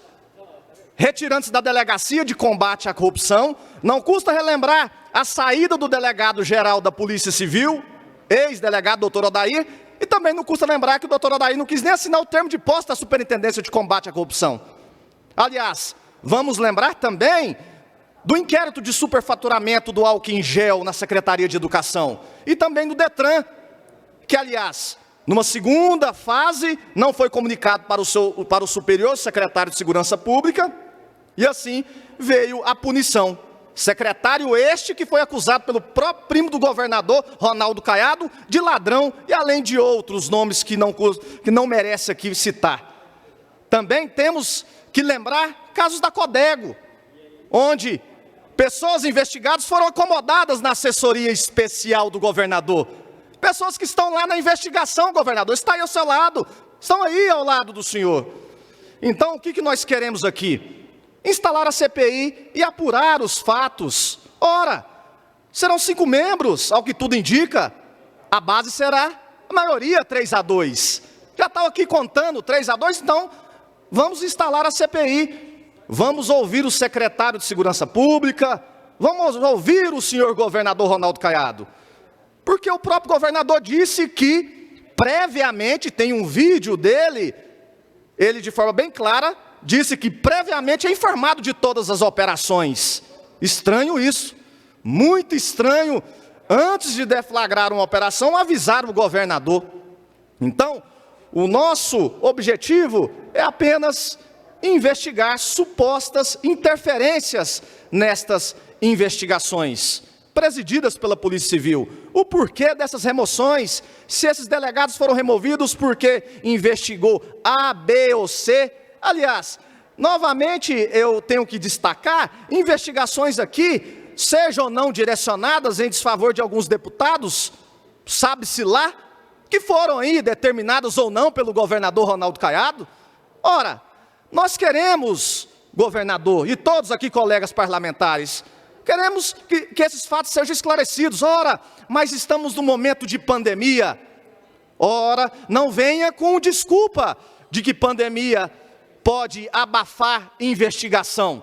Q: retirantes da Delegacia de Combate à Corrupção. Não custa relembrar a saída do delegado-geral da Polícia Civil, ex-delegado doutor Odair, e também não custa lembrar que o doutor Odair não quis nem assinar o termo de posse da Superintendência de Combate à Corrupção. Aliás, vamos lembrar também do inquérito de superfaturamento do álcool em gel na Secretaria de Educação e também do Detran, que, aliás, numa segunda fase, não foi comunicado para o superior secretário de Segurança Pública, e assim veio a punição. Secretário este que foi acusado pelo próprio primo do governador, Ronaldo Caiado, de ladrão, e além de outros nomes que não merece aqui citar. Também temos que lembrar casos da Codego, onde pessoas investigadas foram acomodadas na assessoria especial do governador. Pessoas que estão lá na investigação, governador, está aí ao seu lado, estão aí ao lado do senhor. Então, o que nós queremos aqui? Instalar a CPI e apurar os fatos. Ora, serão 5 membros, ao que tudo indica. A base será a maioria 3-2. Já estão aqui contando 3-2, então vamos instalar a CPI. Vamos ouvir o secretário de Segurança Pública, vamos ouvir o senhor governador Ronaldo Caiado. Porque o próprio governador disse que, previamente, tem um vídeo dele, ele de forma bem clara, disse que previamente é informado de todas as operações. Estranho isso, muito estranho, antes de deflagrar uma operação, avisar o governador. Então, O nosso objetivo é apenas investigar supostas interferências nestas investigações, presididas pela Polícia Civil. O porquê dessas remoções, se esses delegados foram removidos porque investigou A, B ou C. Aliás, novamente eu tenho que destacar, investigações aqui, sejam ou não direcionadas em desfavor de alguns deputados, sabe-se lá, que foram aí determinados ou não pelo governador Ronaldo Caiado. Ora, nós queremos, governador, e todos aqui colegas parlamentares, queremos que esses fatos sejam esclarecidos. Ora, mas estamos num momento de pandemia. Ora, não venha com desculpa de que pandemia pode abafar investigação.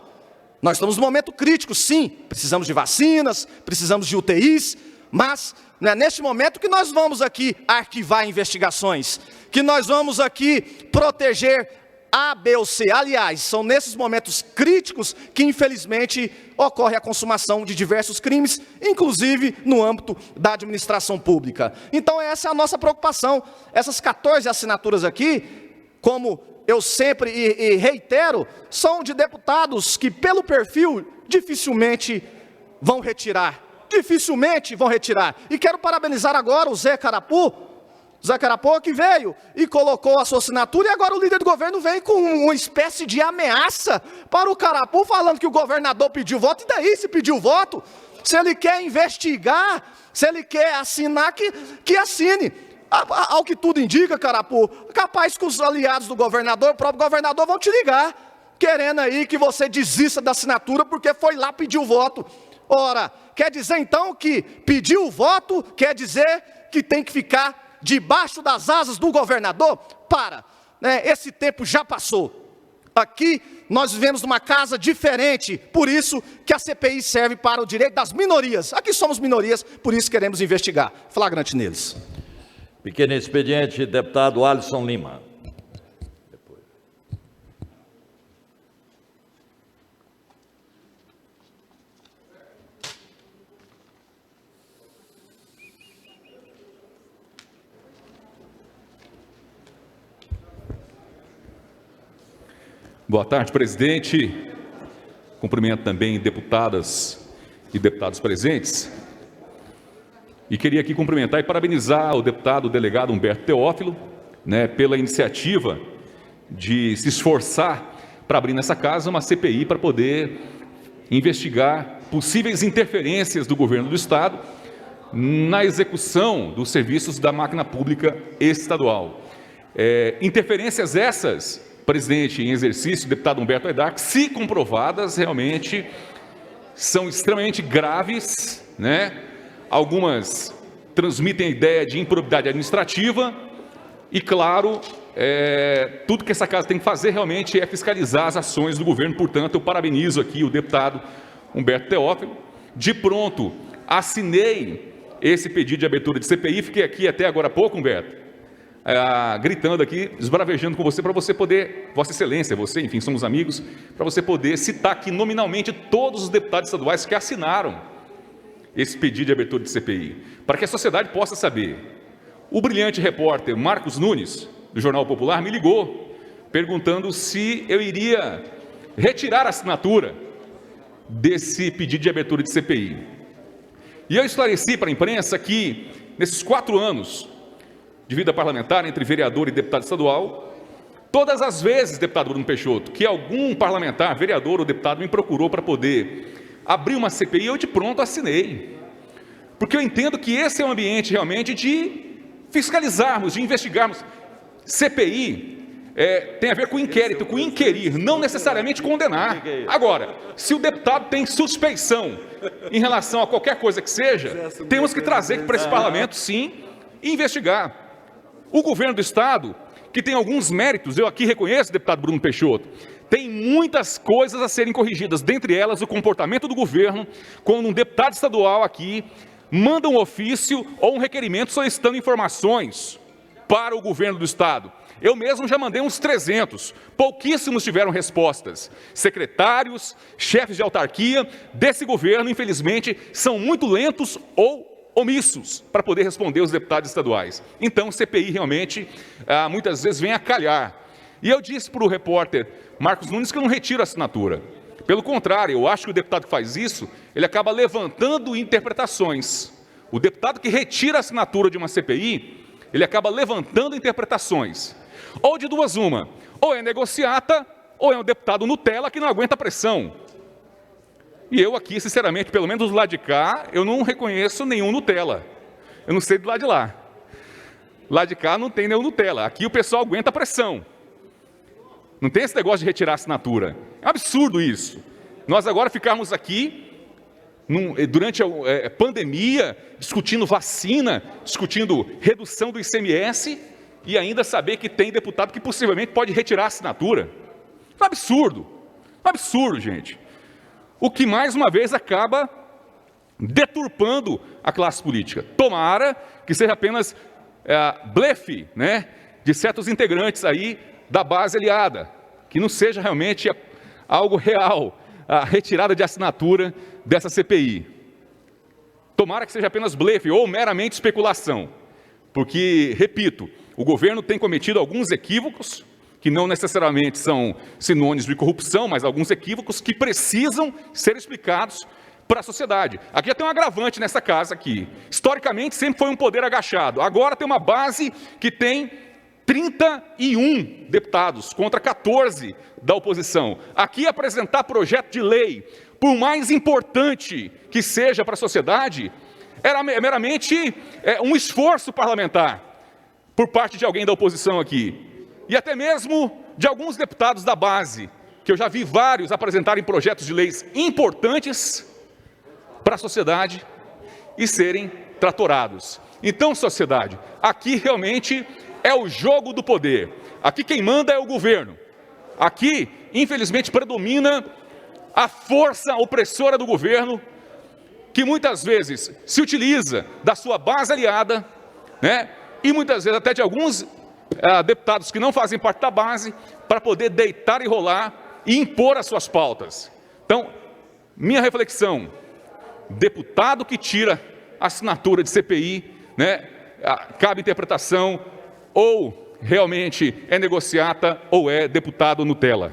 Q: Nós estamos num momento crítico, sim, precisamos de vacinas, precisamos de UTIs, mas não é neste momento que nós vamos aqui arquivar investigações, que nós vamos aqui proteger A, B ou C. Aliás, são nesses momentos críticos que, infelizmente, ocorre a consumação de diversos crimes, inclusive no âmbito da administração pública. Então, essa é a nossa preocupação. Essas 14 assinaturas aqui, como eu sempre e reitero, são de deputados que, pelo perfil, dificilmente vão retirar. Dificilmente vão retirar. E quero parabenizar agora o Zé Carapu, que veio e colocou a sua assinatura, e agora o líder do governo vem com uma espécie de ameaça para o Carapu, falando que o governador pediu voto. E daí, se pediu voto? Se ele quer investigar, se ele quer assinar, que assine. Ao que tudo indica, Carapu, capaz que os aliados do governador, o próprio governador, vão te ligar, querendo aí que você desista da assinatura, porque foi lá pedir o voto. Ora, quer dizer então que pediu o voto, quer dizer que tem que ficar debaixo das asas do governador? Para, né? Esse tempo já passou. Aqui nós vivemos numa casa diferente, por isso que a CPI serve para o direito das minorias. Aqui somos minorias, por isso queremos investigar. Flagrante neles.
B: Pequeno expediente, deputado Alisson Lima.
R: Boa tarde, presidente. Cumprimento também deputadas e deputados presentes. E queria aqui cumprimentar e parabenizar o deputado delegado Humberto Teófilo, né, pela iniciativa de se esforçar para abrir nessa casa uma CPI para poder investigar possíveis interferências do governo do Estado na execução dos serviços da máquina pública estadual. Interferências essas, presidente em exercício, deputado Humberto Aidar, se comprovadas, realmente são extremamente graves, né? Algumas transmitem a ideia de improbidade administrativa e, claro, tudo que essa casa tem que fazer realmente é fiscalizar as ações do governo. Portanto, eu parabenizo aqui o deputado Humberto Teófilo. De pronto, assinei esse pedido de abertura de CPI, fiquei aqui até agora há pouco, Humberto, gritando aqui, esbravejando com você, para você poder, Vossa Excelência, você, enfim, somos amigos, para você poder citar aqui nominalmente todos os deputados estaduais que assinaram esse pedido de abertura de CPI, para que a sociedade possa saber. O brilhante repórter Marcos Nunes, do Jornal Popular, me ligou, perguntando se eu iria retirar a assinatura desse pedido de abertura de CPI. E eu esclareci para a imprensa que, nesses 4 anos de vida parlamentar, entre vereador e deputado estadual, todas as vezes, deputado Bruno Peixoto, que algum parlamentar, vereador ou deputado me procurou para poder abrir uma CPI, eu de pronto assinei. Porque eu entendo que esse é um ambiente realmente de fiscalizarmos, de investigarmos. CPI tem a ver com inquérito, com inquirir, não necessariamente condenar. Agora, se o deputado tem suspeição em relação a qualquer coisa que seja, temos que trazer para esse parlamento, sim, e investigar. O governo do Estado, que tem alguns méritos, eu aqui reconheço, deputado Bruno Peixoto, tem muitas coisas a serem corrigidas, dentre elas o comportamento do governo, quando um deputado estadual aqui manda um ofício ou um requerimento solicitando informações para o governo do Estado. Eu mesmo já mandei uns 300, pouquíssimos tiveram respostas. Secretários, chefes de autarquia desse governo, infelizmente, são muito lentos ou omissos para poder responder os deputados estaduais. Então, CPI realmente, muitas vezes, vem a calhar. E eu disse para o repórter Marcos Nunes que eu não retiro a assinatura. Pelo contrário, eu acho que o deputado que faz isso, ele acaba levantando interpretações. O deputado que retira a assinatura de uma CPI, ele acaba levantando interpretações. Ou de duas uma, ou é negociata, ou é um deputado Nutella que não aguenta pressão. E eu aqui, sinceramente, pelo menos do lado de cá, eu não reconheço nenhum Nutella. Eu não sei do lado de lá. Lá de cá não tem nenhum Nutella. Aqui o pessoal aguenta pressão. Não tem esse negócio de retirar a assinatura. É um absurdo isso. Nós agora ficarmos aqui, durante a pandemia, discutindo vacina, discutindo redução do ICMS, e ainda saber que tem deputado que possivelmente pode retirar a assinatura. É um absurdo. É um absurdo, gente. O que, mais uma vez, acaba deturpando a classe política. Tomara que seja apenas blefe, né, de certos integrantes aí da base aliada, que não seja realmente algo real, a retirada de assinatura dessa CPI. Tomara que seja apenas blefe ou meramente especulação, porque, repito, o governo tem cometido alguns equívocos, que não necessariamente são sinônimos de corrupção, mas alguns equívocos que precisam ser explicados para a sociedade. Aqui já tem um agravante nessa casa aqui. Historicamente sempre foi um poder agachado. Agora tem uma base que tem 31 deputados contra 14 da oposição. Aqui apresentar projeto de lei, por mais importante que seja para a sociedade, era meramente um esforço parlamentar por parte de alguém da oposição aqui. E até mesmo de alguns deputados da base, que eu já vi vários apresentarem projetos de leis importantes para a sociedade e serem tratorados. Então, sociedade, aqui realmente é o jogo do poder. Aqui quem manda é o governo. Aqui, infelizmente, predomina a força opressora do governo, que muitas vezes se utiliza da sua base aliada, né? E muitas vezes até de alguns deputados que não fazem parte da base, para poder deitar e rolar e impor as suas pautas. Então, minha reflexão, deputado que tira a assinatura de CPI, né, cabe interpretação, ou realmente é negociata, ou é deputado Nutella.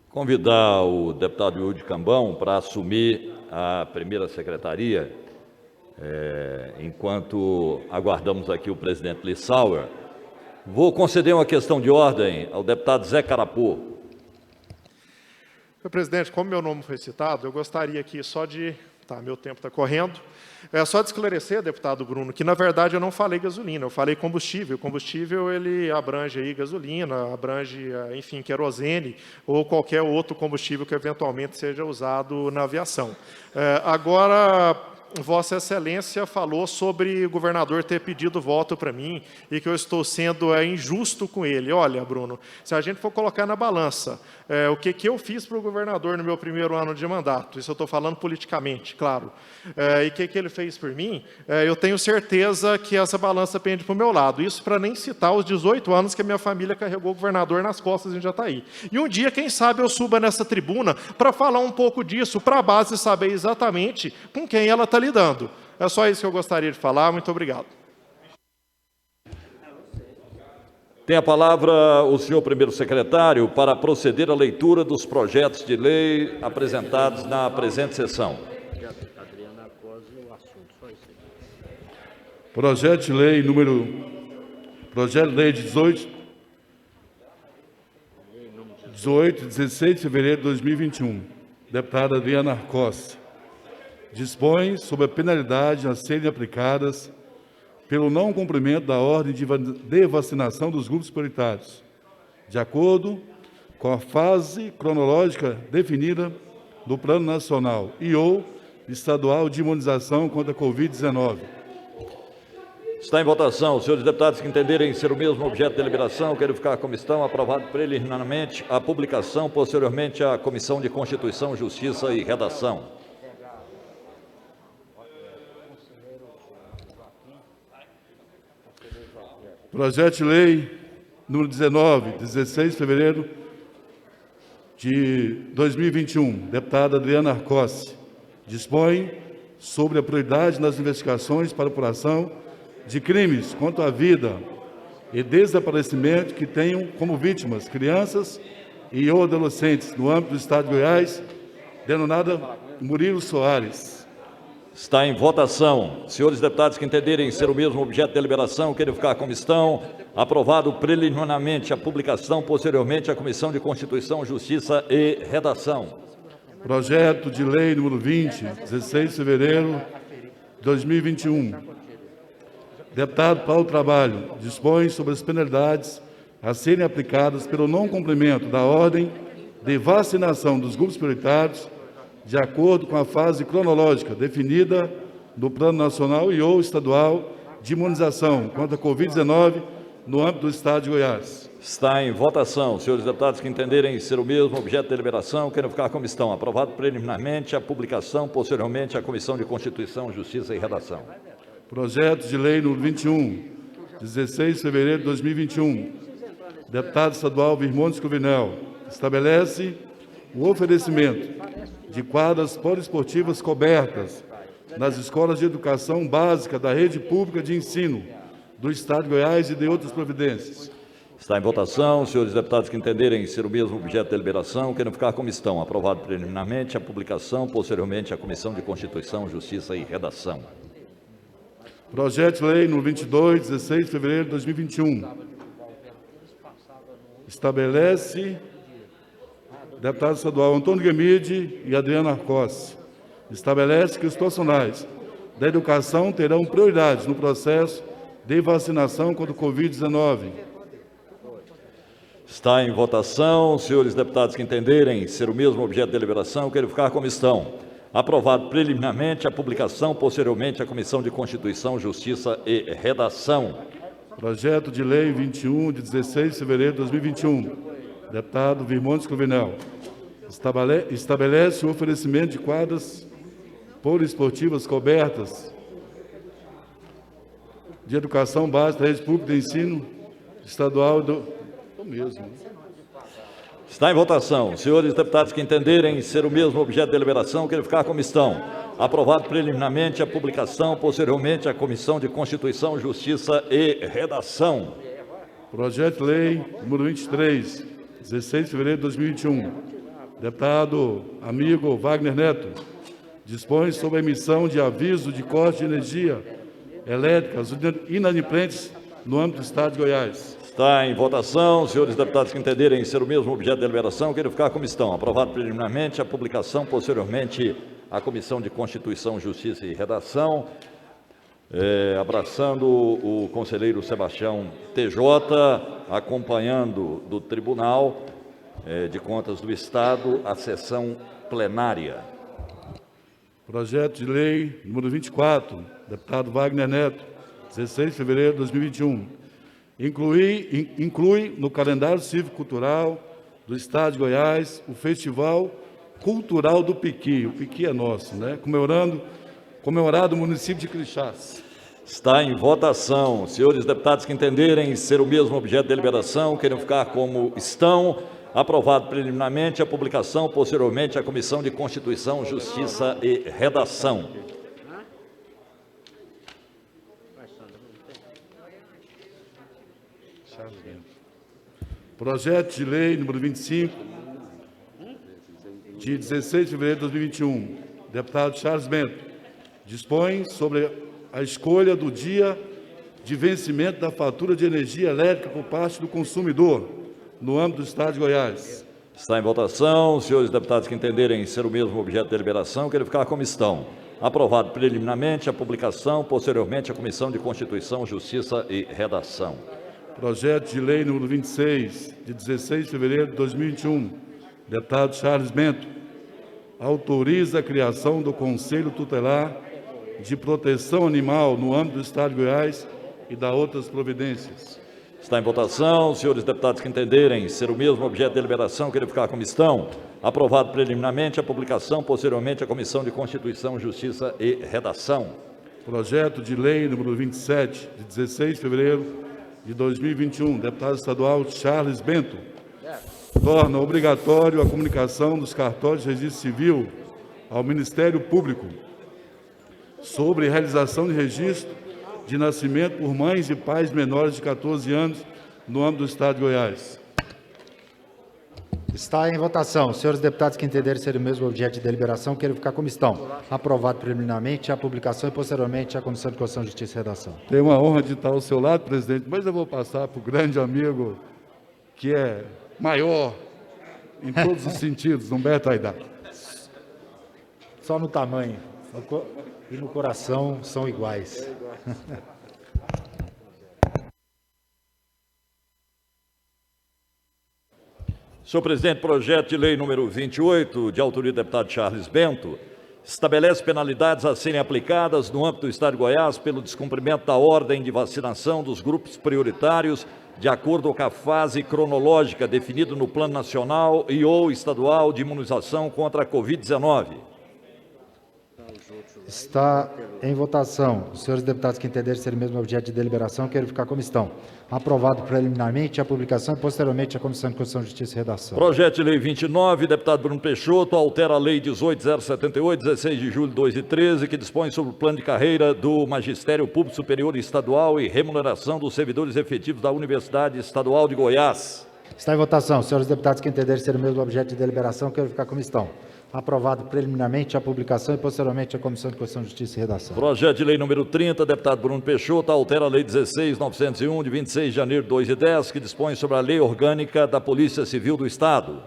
B: Convidar o deputado Yuri Cambão para assumir a primeira secretaria, enquanto aguardamos aqui o presidente Lissauer. Vou conceder uma questão de ordem ao deputado Zé Carapô.
P: Senhor presidente, como meu nome foi citado, eu gostaria aqui só de... meu tempo está correndo. Só de esclarecer, deputado Bruno, que na verdade eu não falei gasolina, eu falei combustível. Combustível, ele abrange aí gasolina, abrange, enfim, querosene ou qualquer outro combustível que eventualmente seja usado na aviação. Agora, Vossa Excelência falou sobre o governador ter pedido voto para mim e que eu estou sendo injusto com ele. Olha, Bruno, se a gente for colocar na balança o que eu fiz para o governador no meu primeiro ano de mandato, isso eu estou falando politicamente, claro, e o que ele fez por mim, eu tenho certeza que essa balança pende para o meu lado. Isso para nem citar os 18 anos que a minha família carregou o governador nas costas em Jataí. E um dia, quem sabe, eu suba nessa tribuna para falar um pouco disso, para a base saber exatamente com quem ela está lidando. É só isso que eu gostaria de falar. Muito obrigado.
B: Tem a palavra o senhor primeiro secretário para proceder à leitura dos projetos de lei apresentados na presente sessão.
L: Projeto de lei de 16 de fevereiro de 2021, deputada Adriana Arcosse, dispõe sobre a penalidade a serem aplicadas pelo não cumprimento da ordem de vacinação dos grupos prioritários, de acordo com a fase cronológica definida do Plano Nacional e ou Estadual de Imunização contra a Covid-19.
B: Está em votação. Os senhores deputados que entenderem ser o mesmo objeto de deliberação, quero ficar a comissão, aprovado preliminarmente a publicação, posteriormente à Comissão de Constituição, Justiça e Redação.
L: Projeto de lei número 19, 16 de fevereiro de 2021, deputada Adriana Arcosse, dispõe sobre a prioridade nas investigações para a apuração de crimes contra a vida e desaparecimento que tenham como vítimas crianças e ou adolescentes no âmbito do Estado de Goiás, denominada Murilo Soares.
B: Está em votação. Senhores deputados que entenderem ser o mesmo objeto de deliberação, querem ficar como estão. Aprovado preliminarmente a publicação, posteriormente a Comissão de Constituição, Justiça e Redação.
L: Projeto de Lei número 20, 16 de fevereiro de 2021. Deputado Paulo Trabalho dispõe sobre as penalidades a serem aplicadas pelo não cumprimento da ordem de vacinação dos grupos prioritários, de acordo com a fase cronológica definida no Plano Nacional e ou Estadual de Imunização contra a Covid-19 no âmbito do Estado de Goiás.
B: Está em votação. Senhores deputados que entenderem ser o mesmo objeto de deliberação, querem ficar como estão. Aprovado preliminarmente a publicação, posteriormente a Comissão de Constituição, Justiça e Redação.
L: Projeto de Lei número 21, 16 de fevereiro de 2021. Deputado estadual Virmontes Cruvinel estabelece o oferecimento de quadras poliesportivas cobertas nas escolas de educação básica da rede pública de ensino do Estado de Goiás e de outras providências.
B: Está em votação. Senhores deputados que entenderem ser o mesmo objeto de deliberação, querem ficar como estão. Aprovado preliminarmente a publicação, posteriormente a Comissão de Constituição, Justiça e Redação.
L: Projeto de Lei número 22, 16 de fevereiro de 2021. Estabelece deputado estadual Antônio Guemide e Adriano Arcossi. Estabelece que os profissionais da educação terão prioridade no processo de vacinação contra o Covid-19.
B: Está em votação. Senhores deputados que entenderem ser o mesmo objeto de deliberação, querem ficar como estão. Aprovado preliminarmente a publicação, posteriormente a Comissão de Constituição, Justiça e Redação.
L: Projeto de Lei 21, de 16 de fevereiro de 2021. Deputado Virmontes Cruvinel estabelece o oferecimento de quadras poliesportivas cobertas de educação básica da rede pública de ensino estadual do mesmo.
B: Está em votação. Senhores deputados que entenderem ser o mesmo objeto de deliberação, querem ficar como estão. Aprovado preliminarmente a publicação, posteriormente a Comissão de Constituição, Justiça e Redação.
L: Projeto de Lei número 23, 16 de fevereiro de 2021. Deputado amigo Wagner Neto dispõe sobre a emissão de aviso de corte de energia elétrica aos inadimplentes no âmbito do Estado de Goiás.
B: Está em votação. Senhores deputados que entenderem ser o mesmo objeto de deliberação, querem ficar como estão. Aprovado preliminarmente a publicação, posteriormente a Comissão de Constituição, Justiça e Redação. Abraçando o conselheiro Sebastião TJ, acompanhando do Tribunal de Contas do Estado a sessão plenária.
L: Projeto de Lei número 24, deputado Wagner Neto, 16 de fevereiro de 2021. Inclui no calendário cívico-cultural do Estado de Goiás o Festival Cultural do Piqui. O Piqui é nosso, né? Comemorado no município de Crixás.
B: Está em votação. Senhores deputados que entenderem ser o mesmo objeto de deliberação, querem ficar como estão. Aprovado preliminarmente a publicação, posteriormente a Comissão de Constituição, Justiça e Redação.
L: Projeto de Lei número 25, de 16 de fevereiro de 2021. Deputado Charles Bento dispõe sobre a escolha do dia de vencimento da fatura de energia elétrica por parte do consumidor no âmbito do Estado de Goiás.
B: Está em votação. Senhores deputados que entenderem ser o mesmo objeto de deliberação, querem ficar como estão. Aprovado preliminarmente a publicação, posteriormente a Comissão de Constituição, Justiça e Redação.
L: Projeto de Lei número 26, de 16 de fevereiro de 2021. Deputado Charles Bento autoriza a criação do Conselho Tutelar de Proteção Animal no âmbito do Estado de Goiás e da outras providências.
B: Está em votação. Senhores deputados que entenderem ser o mesmo objeto de deliberação, querem ficar como estão. Aprovado preliminarmente a publicação, posteriormente a Comissão de Constituição, Justiça e Redação.
L: Projeto de Lei número 27, de 16 de fevereiro de 2021, deputado estadual Charles Bento, torna obrigatório a comunicação dos cartórios de registro civil ao Ministério Público sobre realização de registro de nascimento por mães e pais menores de 14 anos no âmbito do Estado de Goiás.
A: Está em votação. Senhores deputados que entenderem ser o mesmo objeto de deliberação, queiram ficar como estão. Aprovado preliminarmente a publicação e posteriormente a Comissão de Constituição, Justiça e Redação.
L: Tenho uma honra de estar ao seu lado, presidente, mas eu vou passar para o grande amigo que é maior em todos os sentidos, Humberto Aidar.
A: Só no tamanho e no coração são iguais.
B: Senhor presidente, projeto de lei número 28, de autoria do deputado Charles Bento, estabelece penalidades a serem aplicadas no âmbito do Estado de Goiás pelo descumprimento da ordem de vacinação dos grupos prioritários de acordo com a fase cronológica definida no Plano Nacional e ou Estadual de Imunização contra a Covid-19.
A: Está em votação. Os senhores deputados que entenderem ser o mesmo objeto de deliberação, queiram ficar como estão. Aprovado preliminarmente a publicação e posteriormente a Comissão de Constituição, Justiça e Redação.
B: Projeto de lei 29, deputado Bruno Peixoto, altera a lei 18.078, 16 de julho de 2013, que dispõe sobre o plano de carreira do Magistério Público Superior Estadual e remuneração dos servidores efetivos da Universidade Estadual de Goiás.
A: Está em votação. Os senhores deputados que entenderem ser o mesmo objeto de deliberação, queiram ficar como estão. Aprovado preliminarmente a publicação e posteriormente a Comissão de Constituição, Justiça e Redação.
B: Projeto de lei número 30, deputado Bruno Peixoto, altera a lei 16.901, de 26 de janeiro de 2010, que dispõe sobre a lei orgânica da Polícia Civil do Estado.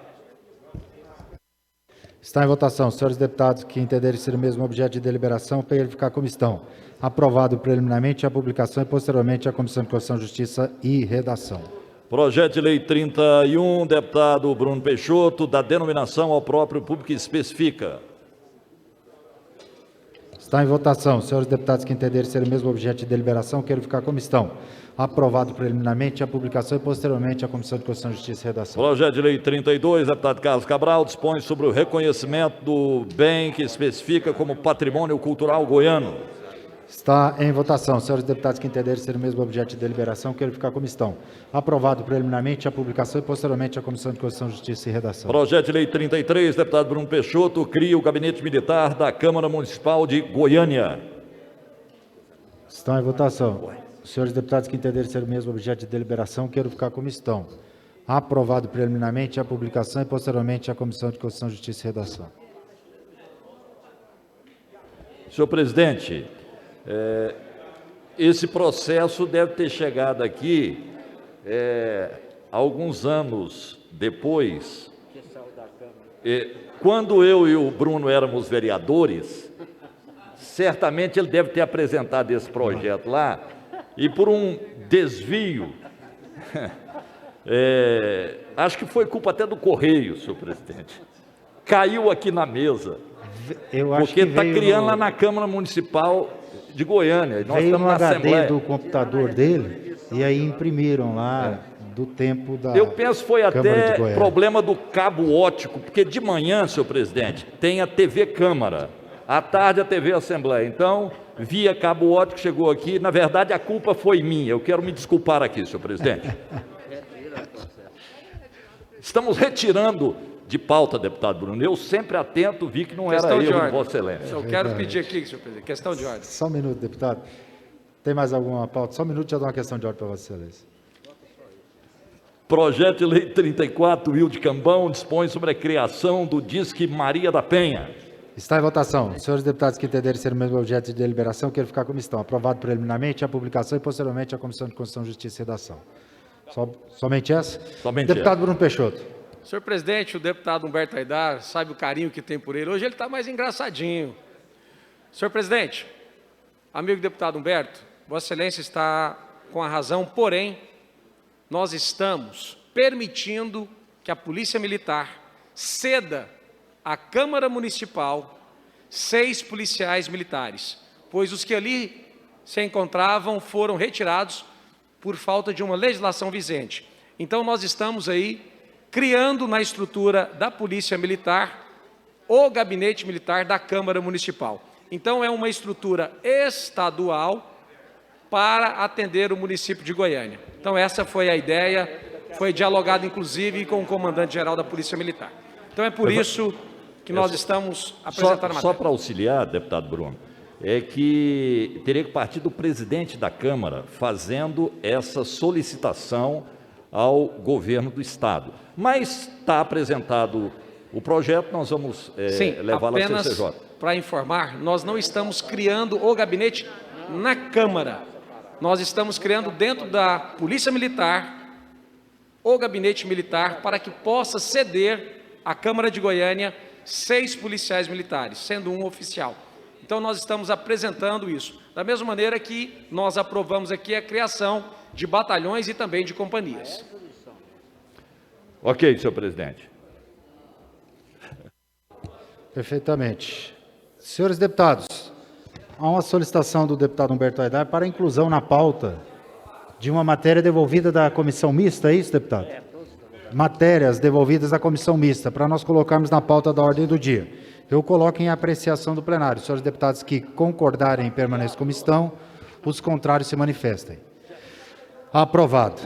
A: Está em votação. Os senhores deputados que entenderem ser o mesmo objeto de deliberação, queiram ficar como estão. Aprovado preliminarmente a publicação e posteriormente a Comissão de Constituição, Justiça e Redação.
B: Projeto de lei 31, deputado Bruno Peixoto, da denominação ao próprio público que especifica.
A: Está em votação. Os senhores deputados que entenderem ser o mesmo objeto de deliberação, queiram ficar como estão. Aprovado preliminarmente a publicação e posteriormente a Comissão de Constituição, Justiça e Redação.
B: Projeto de lei 32, deputado Carlos Cabral, dispõe sobre o reconhecimento do bem que especifica como patrimônio cultural goiano.
A: Está em votação. Senhores deputados que entenderem ser o mesmo objeto de deliberação, queiram ficar como estão. Aprovado preliminarmente a publicação e posteriormente a Comissão de Constituição, Justiça e Redação.
B: Projeto de lei 33, deputado Bruno Peixoto, cria o Gabinete Militar da Câmara Municipal de Goiânia.
A: Estão em votação. Os senhores deputados que entenderem ser o mesmo objeto de deliberação, queiram ficar como estão. Aprovado preliminarmente a publicação e posteriormente a Comissão de Constituição, Justiça e Redação.
B: Senhor presidente, esse processo deve ter chegado aqui alguns anos depois. Quando eu e o Bruno éramos vereadores, certamente ele deve ter apresentado esse projeto lá, e por um desvio, acho que foi culpa até do Correio, senhor presidente, caiu aqui na mesa, porque está criando lá na Câmara Municipal de Goiânia. E nós
A: veio
B: estamos
A: no
B: na
A: HD
B: Assembleia.
A: do computador dele e aí imprimiram lá do tempo da
B: Eu penso que foi
A: Câmara de
B: até
A: Goiás.
B: problema do cabo óptico, porque de manhã, senhor presidente, tem a TV Câmara, à tarde a TV Assembleia. Então, via cabo óptico, chegou aqui. Na verdade, a culpa foi minha. Eu quero me desculpar aqui, senhor presidente. Estamos retirando de pauta, deputado Bruno. Eu sempre atento, vi que não era
E: Questão de
B: erro de
E: ordem.
B: Vossa Excelência.
E: Eu quero pedir aqui, senhor presidente, questão de ordem.
A: Só um minuto, deputado. Tem mais alguma pauta? Só um minuto, já dou uma questão de ordem para Vossa Excelência.
B: Projeto de lei 34, Wilde Cambão, dispõe sobre a criação do Disque Maria da Penha.
A: Está em votação. Os senhores deputados que entenderem ser o mesmo objeto de deliberação, queiram ficar como estão. Aprovado preliminarmente a publicação e posteriormente a Comissão de Constituição, Justiça e Redação. Somente essa?
B: Somente
A: deputado
B: essa.
A: Bruno Peixoto.
E: Senhor presidente, o deputado Humberto Aidar sabe o carinho que tem por ele. Hoje ele está mais engraçadinho. Senhor presidente, amigo deputado Humberto, Vossa Excelência está com a razão, porém, nós estamos permitindo que a Polícia Militar ceda à Câmara Municipal 6 policiais militares, pois os que ali se encontravam foram retirados por falta de uma legislação vigente. Então, nós estamos aí criando na estrutura da Polícia Militar o Gabinete Militar da Câmara Municipal. Então, é uma estrutura estadual para atender o município de Goiânia. Então, essa foi a ideia, foi dialogado, inclusive, com o comandante-geral da Polícia Militar. Então, é por isso que nós estamos apresentando a matéria.
B: Só para auxiliar, deputado Bruno, é que teria que partir do presidente da Câmara fazendo essa solicitação ao governo do Estado. Mas está apresentado o projeto, nós vamos levá-lo à CCJ.
E: Para informar, nós não estamos criando o gabinete na Câmara. Nós estamos criando dentro da Polícia Militar o gabinete militar para que possa ceder à Câmara de Goiânia 6 policiais militares, sendo um oficial. Então, nós estamos apresentando isso. Da mesma maneira que nós aprovamos aqui a criação de batalhões e também de companhias.
B: Ok, senhor presidente.
A: Perfeitamente. Senhores deputados, há uma solicitação do deputado Humberto Aidar para inclusão na pauta de uma matéria devolvida da comissão mista, é isso, deputado? Matérias devolvidas da comissão mista, para nós colocarmos na pauta da ordem do dia. Eu coloco em apreciação do plenário. Senhores deputados que concordarem, permaneçam como estão. Os contrários se manifestem. Aprovado.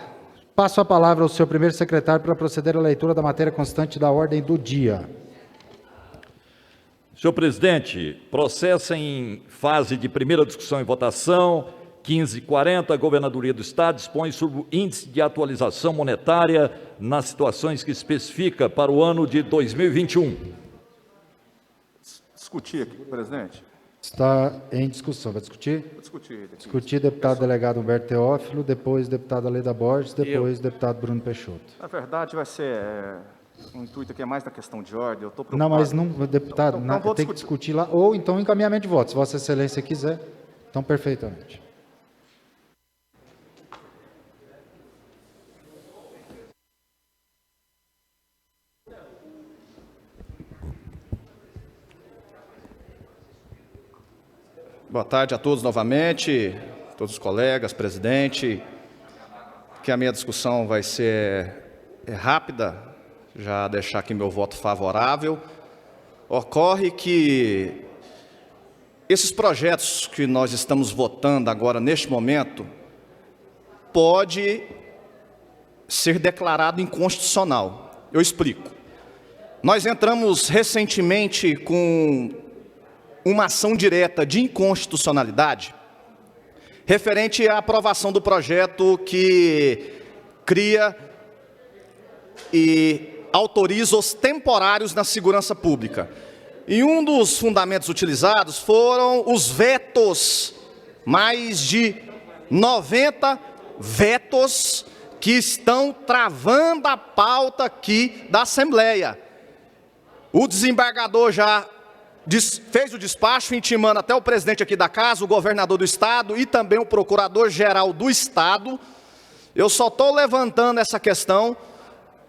A: Passo a palavra ao senhor primeiro secretário para proceder à leitura da matéria constante da ordem do dia.
B: Senhor presidente, processo em fase de primeira discussão e votação, 1540, a Governadoria do Estado dispõe sobre o índice de atualização monetária nas situações que especifica para o ano de 2021.
D: Discutir aqui, presidente.
A: Está em discussão. Vai discutir?
D: Vou discutir.
A: Discutir, deputado delegado Humberto Teófilo, depois deputada Leda Borges, depois deputado Bruno Peixoto.
D: Na verdade, vai ser um intuito aqui é mais na questão de ordem. Eu estou preocupado.
A: Não, mas não, deputado,
D: não vou
A: tem que discutir lá, ou então encaminhamento de votos, se Vossa Excelência quiser. Então, perfeitamente.
Q: Boa tarde a todos novamente, todos os colegas, presidente, que a minha discussão vai ser rápida, já deixar aqui meu voto favorável. Ocorre que esses projetos que nós estamos votando agora, neste momento, pode ser declarado inconstitucional. Eu explico. Nós entramos recentemente com uma ação direta de inconstitucionalidade referente à aprovação do projeto que cria e autoriza os temporários na segurança pública. E um dos fundamentos utilizados foram os vetos, mais de 90 vetos que estão travando a pauta aqui da Assembleia. O desembargador já fez o despacho intimando até o presidente aqui da casa, o governador do estado e também o procurador-geral do estado. Eu só estou levantando essa questão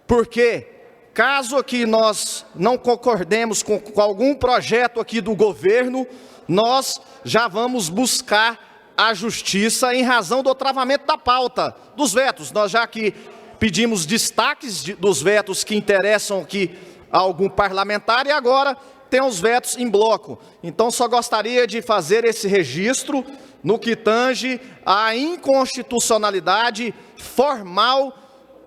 Q: porque, caso aqui nós não concordemos com algum projeto aqui do governo, nós já vamos buscar a justiça em razão do travamento da pauta, dos vetos. Nós já aqui pedimos destaques dos vetos que interessam aqui a algum parlamentar e agora tem os vetos em bloco. Então, só gostaria de fazer esse registro no que tange à inconstitucionalidade formal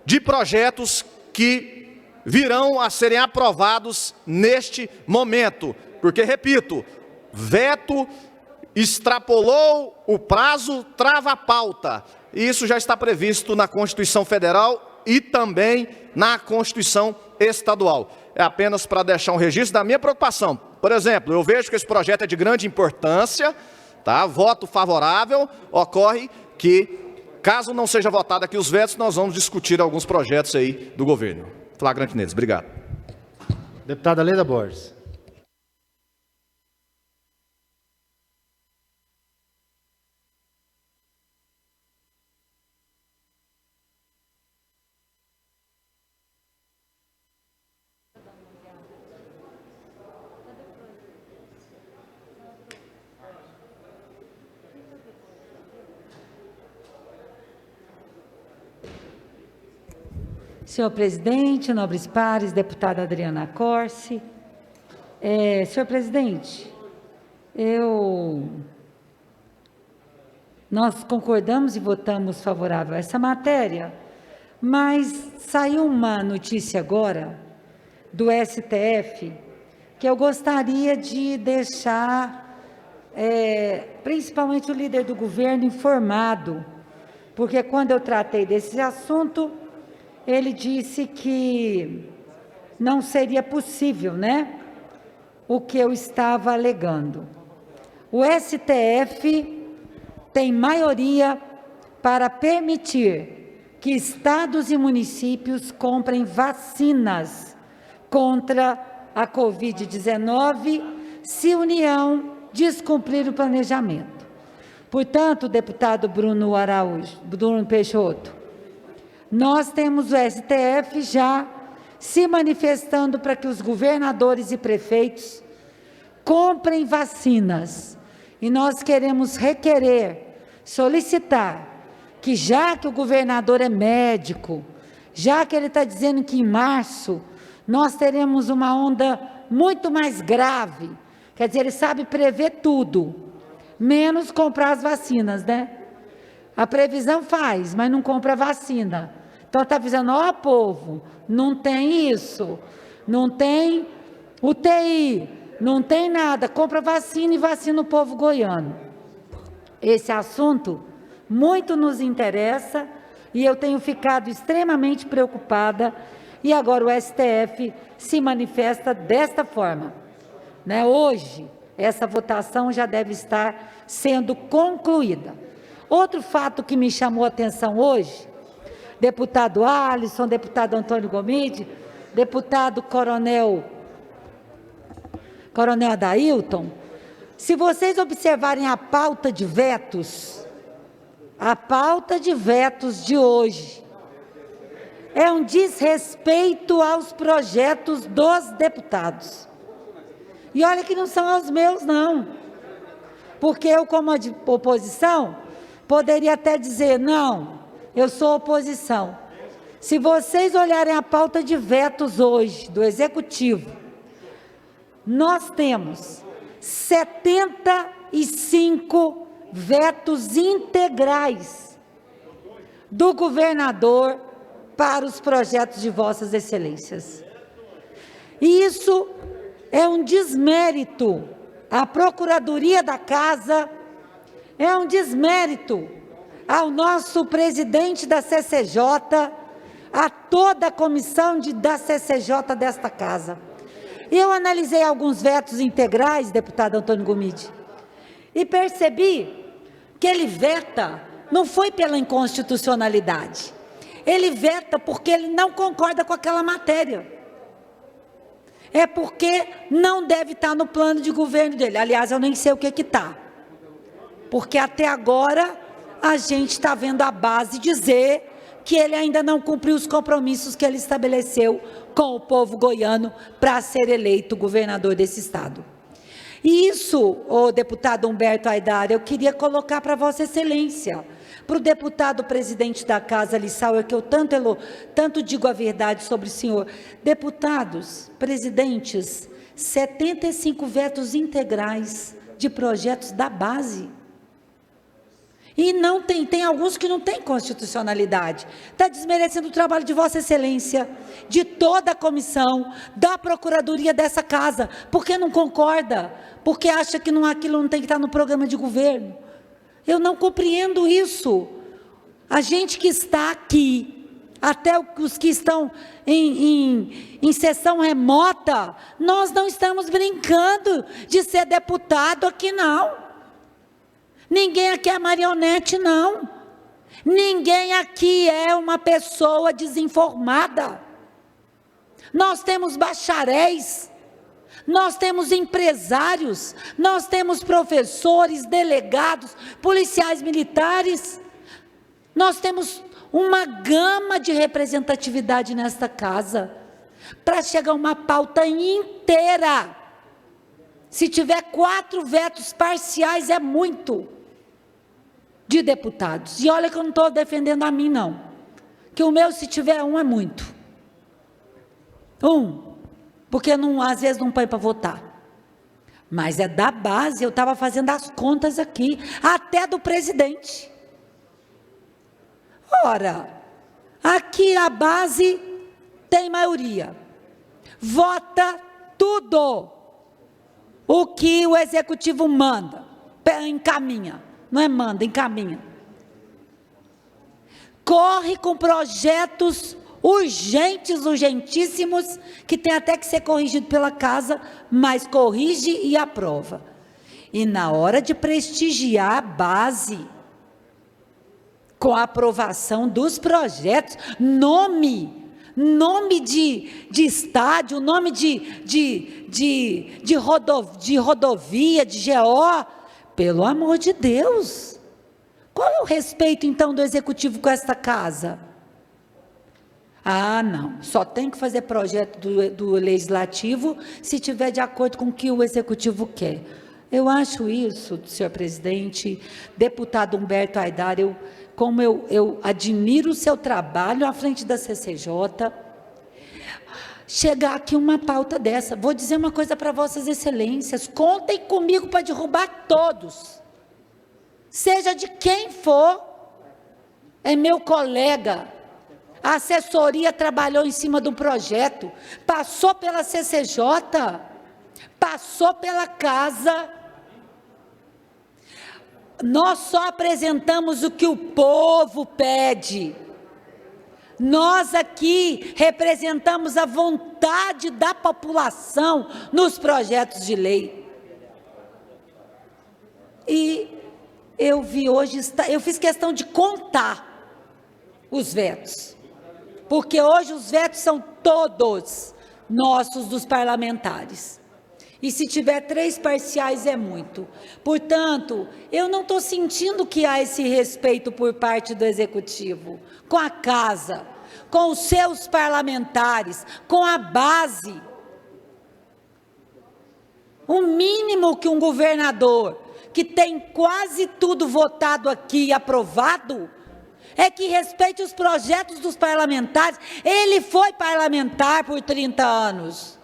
Q: de projetos que virão a serem aprovados neste momento. Porque, repito, veto extrapolou o prazo, trava a pauta. E isso já está previsto na Constituição Federal e também na Constituição Estadual. É apenas para deixar um registro da minha preocupação. Por exemplo, eu vejo que esse projeto é de grande importância, tá? Voto favorável. Ocorre que, caso não seja votado aqui os vetos, nós vamos discutir alguns projetos aí do governo. Flagrante neles. Obrigado.
A: Deputada Leda Borges.
N: Senhor presidente, nobres pares, deputada Adriana Corsi. Senhor presidente, nós concordamos e votamos favorável a essa matéria, mas saiu uma notícia agora do STF que eu gostaria de deixar principalmente o líder do governo, informado, porque quando eu tratei desse assunto, ele disse que não seria possível, né, o que eu estava alegando. O STF tem maioria para permitir que estados e municípios comprem vacinas contra a Covid-19, se a União descumprir o planejamento. Portanto, deputado Bruno Peixoto, nós temos o STF já se manifestando para que os governadores e prefeitos comprem vacinas. E nós queremos solicitar, que já que o governador é médico, já que ele está dizendo que em março nós teremos uma onda muito mais grave, quer dizer, ele sabe prever tudo, menos comprar as vacinas, né? A previsão faz, mas não compra vacina. Então está dizendo, ó povo, não tem isso, não tem UTI, não tem nada, compra vacina e vacina o povo goiano. Esse assunto muito nos interessa e eu tenho ficado extremamente preocupada e agora o STF se manifesta desta forma, né? Hoje, essa votação já deve estar sendo concluída. Outro fato que me chamou a atenção hoje, deputado Alisson, deputado Antônio Gomide, deputado Coronel Adailton, se vocês observarem a pauta de vetos de hoje, é um desrespeito aos projetos dos deputados. E olha que não são os meus, não. Porque eu, como oposição, poderia até dizer, não, eu sou oposição. Se vocês olharem a pauta de vetos hoje, do Executivo, nós temos 75 vetos integrais do governador para os projetos de Vossas Excelências. E isso é um desmérito à Procuradoria da Casa, é um desmérito ao nosso presidente da CCJ, a toda a comissão da CCJ desta Casa. Eu analisei alguns vetos integrais, deputado Antônio Gomide, e percebi que ele veta, não foi pela inconstitucionalidade, ele veta porque ele não concorda com aquela matéria. É porque não deve estar no plano de governo dele. Aliás, eu nem sei o que está. Porque até agora a gente está vendo a base dizer que ele ainda não cumpriu os compromissos que ele estabeleceu com o povo goiano para ser eleito governador desse estado. E isso, o deputado Humberto Aidar, eu queria colocar para Vossa Excelência, para o deputado presidente da Casa, Lissauer, que eu tanto digo a verdade sobre o senhor. Deputados, presidentes, 75 vetos integrais de projetos da base. E não tem alguns que não têm constitucionalidade. Está desmerecendo o trabalho de Vossa Excelência, de toda a comissão, da Procuradoria dessa Casa, porque não concorda, porque acha que aquilo não tem que estar no programa de governo. Eu não compreendo isso. A gente que está aqui, até os que estão em sessão remota, nós não estamos brincando de ser deputado aqui, não. Ninguém aqui é marionete, não. Ninguém aqui é uma pessoa desinformada. Nós temos bacharéis, nós temos empresários, nós temos professores, delegados, policiais militares. Nós temos uma gama de representatividade nesta casa para chegar a uma pauta inteira. Se tiver 4 vetos parciais, é muito de deputados. E olha que eu não estou defendendo a mim, não. Que o meu, se tiver 1, é muito. 1, porque às vezes não põe para votar. Mas é da base, eu estava fazendo as contas aqui, até do presidente. Ora, aqui a base tem maioria. Vota tudo o que o Executivo manda. Encaminha, não é manda, encaminha. Corre com projetos urgentes, urgentíssimos, que tem até que ser corrigido pela casa, mas corrige e aprova. E na hora de prestigiar a base, com a aprovação dos projetos, nome de estádio, nome de rodovia, de GO, pelo amor de Deus. Qual é o respeito, então, do Executivo com esta casa? Ah, não, só tem que fazer projeto do Legislativo se tiver de acordo com o que o Executivo quer. Eu acho isso, senhor presidente, deputado Humberto Aidar, como eu admiro o seu trabalho à frente da CCJ, chegar aqui uma pauta dessa. Vou dizer uma coisa para vossas excelências, contem comigo para derrubar todos, seja de quem for, é meu colega. A assessoria trabalhou em cima de um projeto, passou pela CCJ, passou pela casa. Nós só apresentamos o que o povo pede. Nós aqui representamos a vontade da população nos projetos de lei. E eu vi hoje, eu fiz questão de contar os vetos, porque hoje os vetos são todos nossos, dos parlamentares. E se tiver 3 parciais é muito. Portanto, eu não estou sentindo que há esse respeito por parte do Executivo, com a casa, com os seus parlamentares, com a base. O mínimo que um governador, que tem quase tudo votado aqui e aprovado, é que respeite os projetos dos parlamentares. Ele foi parlamentar por 30 anos.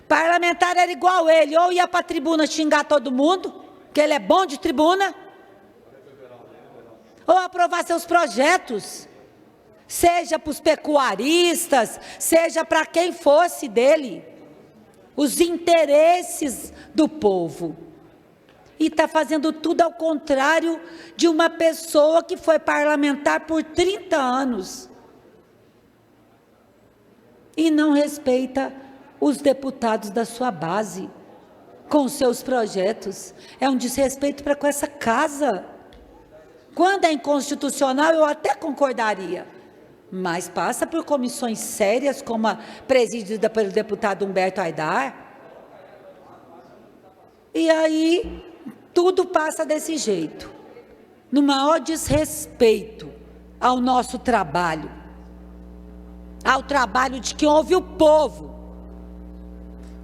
N: Parlamentar era igual ele, ou ia para a tribuna xingar todo mundo, que ele é bom de tribuna, ou aprovar seus projetos, seja para os pecuaristas, seja para quem fosse dele, os interesses do povo. E está fazendo tudo ao contrário de uma pessoa que foi parlamentar por 30 anos. E não respeita os deputados da sua base, com seus projetos. É um desrespeito para com essa casa. Quando é inconstitucional, eu até concordaria, mas passa por comissões sérias, como a presidida pelo deputado Humberto Aidar, e aí tudo passa desse jeito, no maior desrespeito ao nosso trabalho, ao trabalho de quem ouve o povo,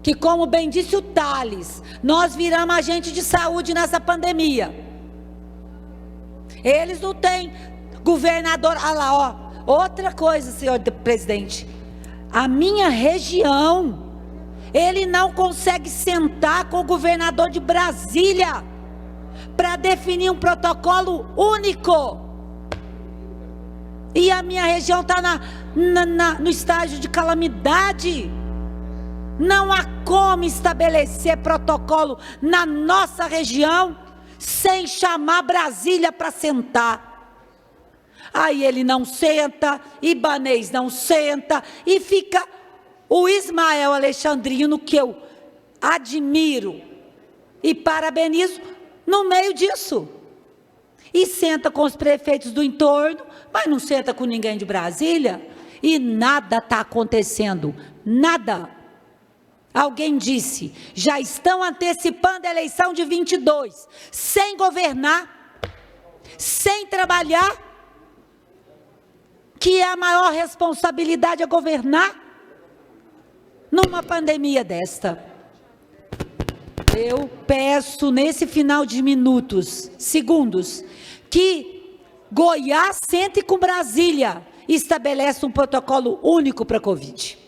N: que, como bem disse o Tales, nós viramos agente de saúde nessa pandemia. Eles não têm governador. Ah lá, ó, outra coisa, senhor presidente, a minha região, ele não consegue sentar com o governador de Brasília para definir um protocolo único. E a minha região está no estágio de calamidade. Não há como estabelecer protocolo na nossa região sem chamar Brasília para sentar. Aí ele não senta, Ibanez não senta, e fica o Ismael Alexandrino, que eu admiro e parabenizo, no meio disso. E senta com os prefeitos do entorno, mas não senta com ninguém de Brasília, e nada está acontecendo, nada. Alguém disse, já estão antecipando a eleição de 22, sem governar, sem trabalhar, que a maior responsabilidade é governar numa pandemia desta. Eu peço nesse final de segundos, que Goiás sente com Brasília e estabeleça um protocolo único para a Covid.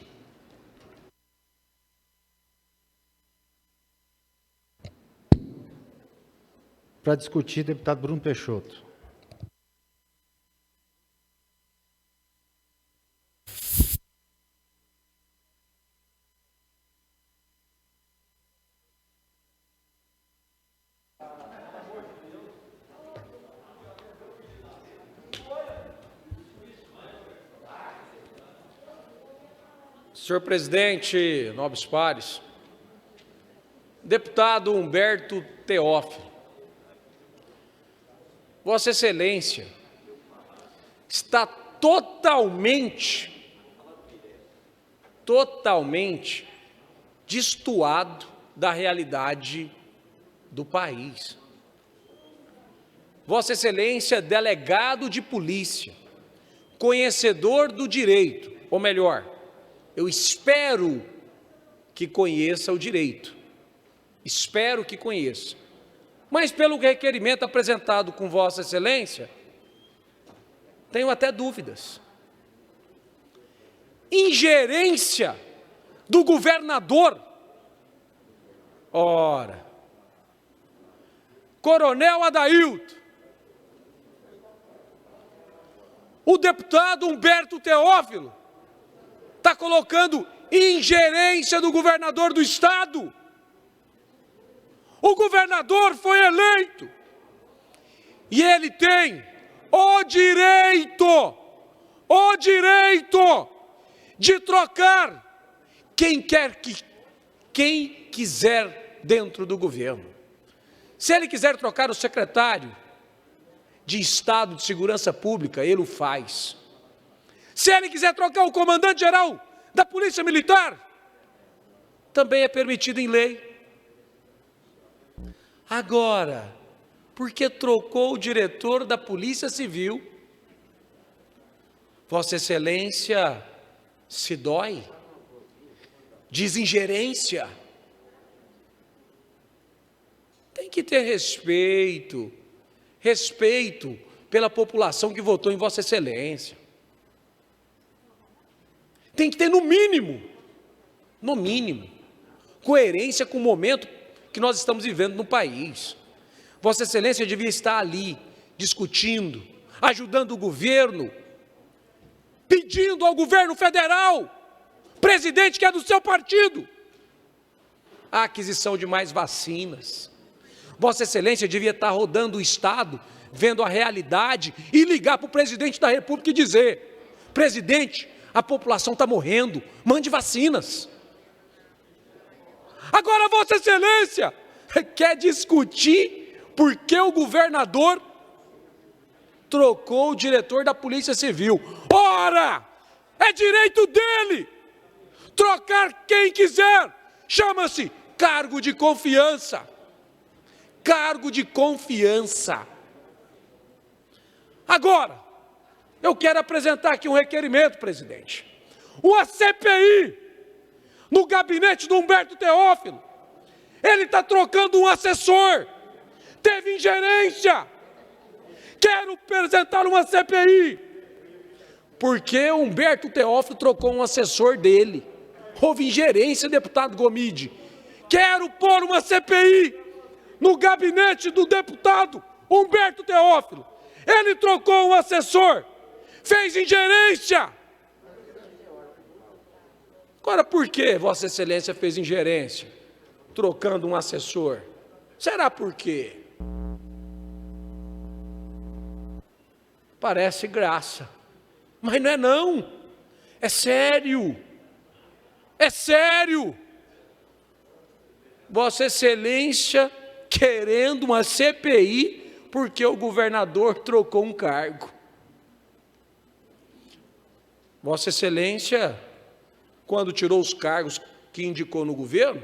A: Para discutir, deputado Bruno Peixoto.
E: Senhor presidente, nobres pares, deputado Humberto Teófilo, Vossa Excelência está totalmente destoado da realidade do país. Vossa Excelência, delegado de polícia, conhecedor do direito, ou melhor, eu espero que conheça o direito, espero que conheça, mas pelo requerimento apresentado com Vossa Excelência, tenho até dúvidas. Ingerência do governador. Ora, Coronel Adailton, o deputado Humberto Teófilo está colocando ingerência do governador do estado. O governador foi eleito e ele tem o direito de trocar quem quiser dentro do governo. Se ele quiser trocar o secretário de Estado de Segurança Pública, ele o faz. Se ele quiser trocar o comandante-geral da Polícia Militar, também é permitido em lei. Agora, porque trocou o diretor da Polícia Civil, Vossa Excelência se dói, diz ingerência. Tem que ter respeito pela população que votou em Vossa Excelência. Tem que ter, no mínimo, coerência com o momento que nós estamos vivendo no país. Vossa Excelência devia estar ali, discutindo, ajudando o governo, pedindo ao governo federal, presidente que é do seu partido, a aquisição de mais vacinas. Vossa Excelência devia estar rodando o Estado, vendo a realidade e ligar para o presidente da República e dizer: presidente, a população está morrendo, mande vacinas. Agora Vossa Excelência quer discutir por que o governador trocou o diretor da Polícia Civil. Ora, é direito dele trocar quem quiser, chama-se cargo de confiança. Cargo de confiança. Agora, eu quero apresentar aqui um requerimento, presidente. Uma CPI no gabinete do Humberto Teófilo. Ele está trocando um assessor. Teve ingerência. Quero apresentar uma CPI. Porque o Humberto Teófilo trocou um assessor dele. Houve ingerência, deputado Gomide. Quero pôr uma CPI no gabinete do deputado Humberto Teófilo. Ele trocou um assessor, fez ingerência. Agora, por que Vossa Excelência fez ingerência, trocando um assessor? Será por quê? Parece graça, mas não é não. É sério. É sério. Vossa Excelência querendo uma CPI porque o governador trocou um cargo. Vossa Excelência, quando tirou os cargos que indicou no governo,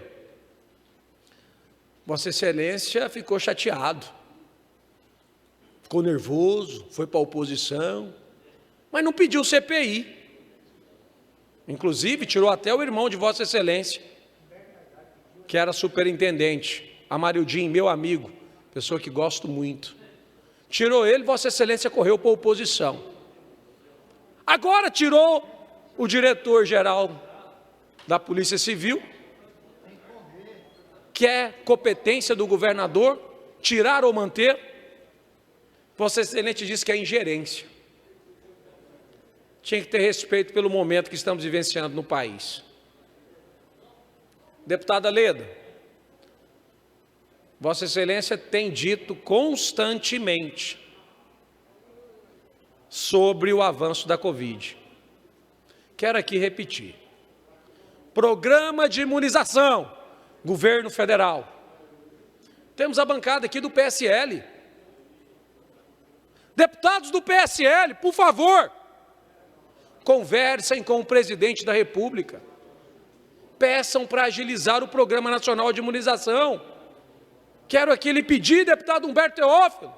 E: Vossa Excelência ficou chateado, ficou nervoso, foi para a oposição, mas não pediu CPI. Inclusive, tirou até o irmão de Vossa Excelência, que era superintendente, Amarildinho, meu amigo, pessoa que gosto muito. Tirou ele, Vossa Excelência correu para a oposição. Agora tirou o diretor-geral da Polícia Civil, que é competência do governador, tirar ou manter. Vossa Excelência diz que é ingerência. Tinha que ter respeito pelo momento que estamos vivenciando no país. Deputada Leda, Vossa Excelência tem dito constantemente sobre o avanço da Covid. Quero aqui repetir. Programa de imunização, governo federal. Temos a bancada aqui do PSL. Deputados do PSL, por favor, conversem com o presidente da República. Peçam para agilizar o Programa Nacional de Imunização. Quero aqui lhe pedir, deputado Humberto Teófilo,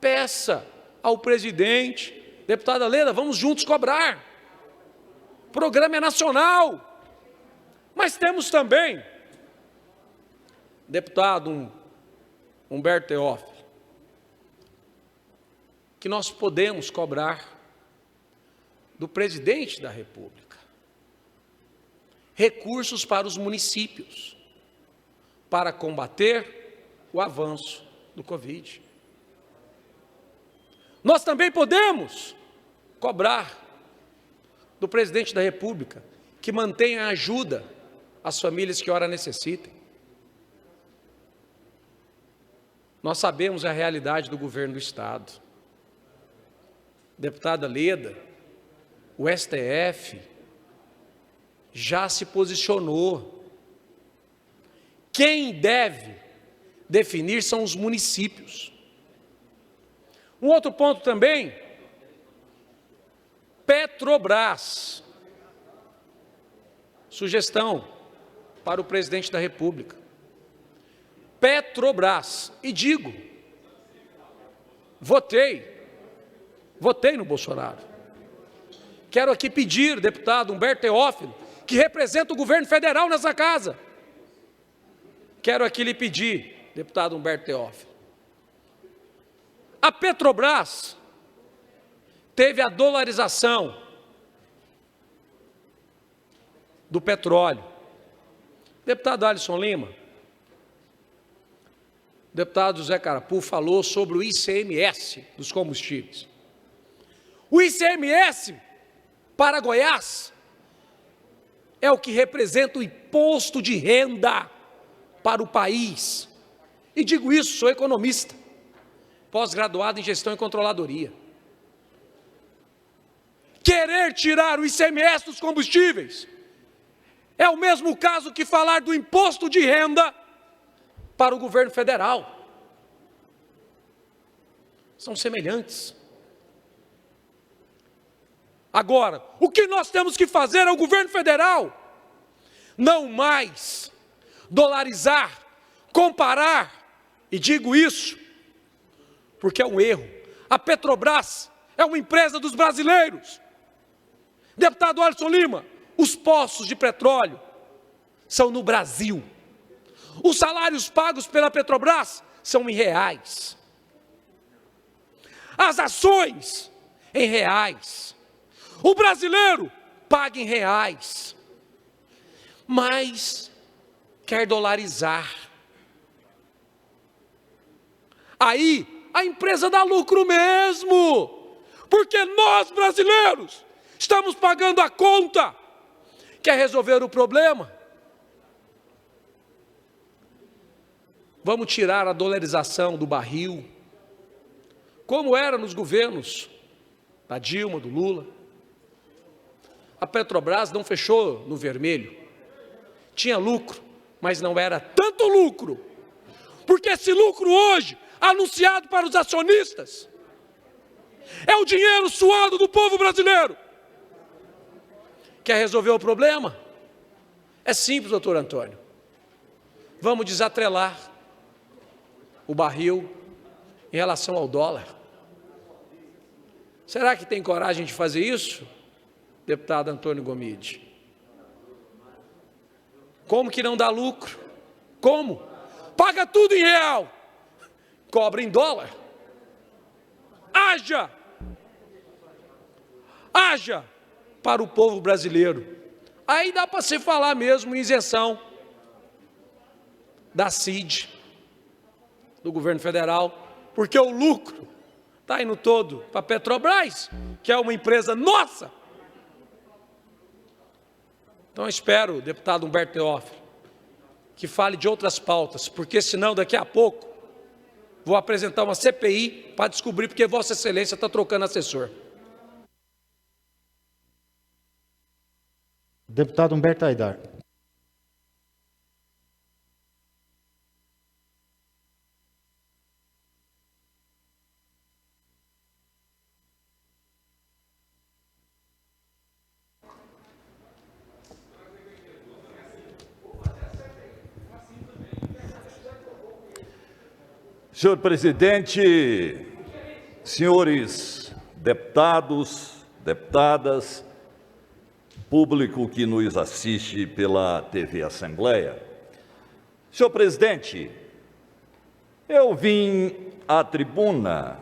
E: peça ao presidente, deputada Leda, vamos juntos cobrar. O programa é nacional. Mas temos também, deputado Humberto Teófilo, que nós podemos cobrar do presidente da República recursos para os municípios para combater o avanço do Covid. Nós também podemos cobrar do presidente da República que mantenha a ajuda às famílias que ora necessitem. Nós sabemos a realidade do governo do Estado. Deputada Leda, o STF já se posicionou. Quem deve definir são os municípios. Um outro ponto também, Petrobras. Sugestão para o presidente da República. Petrobras. E digo, votei no Bolsonaro. Quero aqui pedir, deputado Humberto Teófilo, que representa o governo federal nessa casa. Quero aqui lhe pedir, deputado Humberto Teófilo. A Petrobras teve a dolarização do petróleo. Deputado Alisson Lima, deputado José Carapu falou sobre o ICMS dos combustíveis. O ICMS para Goiás é o que representa o imposto de renda para o país. E digo isso, sou economista, pós-graduado em gestão e controladoria. Querer tirar o ICMS dos combustíveis é o mesmo caso que falar do imposto de renda para o governo federal. São semelhantes. Agora, o que nós temos que fazer ao governo federal? Não mais dolarizar, comparar, e digo isso porque é um erro. A Petrobras é uma empresa dos brasileiros. Deputado Alisson Lima, os poços de petróleo são no Brasil. Os salários pagos pela Petrobras são em reais. As ações em reais. O brasileiro paga em reais. Mas quer dolarizar. Aí a empresa dá lucro mesmo. Porque nós brasileiros estamos pagando a conta. Quer resolver o problema? Vamos tirar a dolarização do barril, como era nos governos da Dilma, do Lula. A Petrobras não fechou no vermelho. Tinha lucro, mas não era tanto lucro. Porque esse lucro hoje, anunciado para os acionistas, é o dinheiro suado do povo brasileiro. Quer resolver o problema? É simples, doutor Antônio. Vamos desatrelar o barril em relação ao dólar. Será que tem coragem de fazer isso, deputado Antônio Gomide? Como que não dá lucro? Como? Paga tudo em real, cobra em dólar. Haja para o povo brasileiro. Aí dá para se falar mesmo em isenção da CID, do governo federal, porque o lucro está indo todo para a Petrobras, que é uma empresa nossa. Então eu espero, deputado Humberto Teófilo, que fale de outras pautas, porque senão daqui a pouco vou apresentar uma CPI para descobrir porque Vossa Excelência está trocando assessor.
A: Deputado Humberto Aidar.
B: Senhor presidente, senhores deputados, deputadas, público que nos assiste pela TV Assembleia. Senhor presidente, eu vim à tribuna,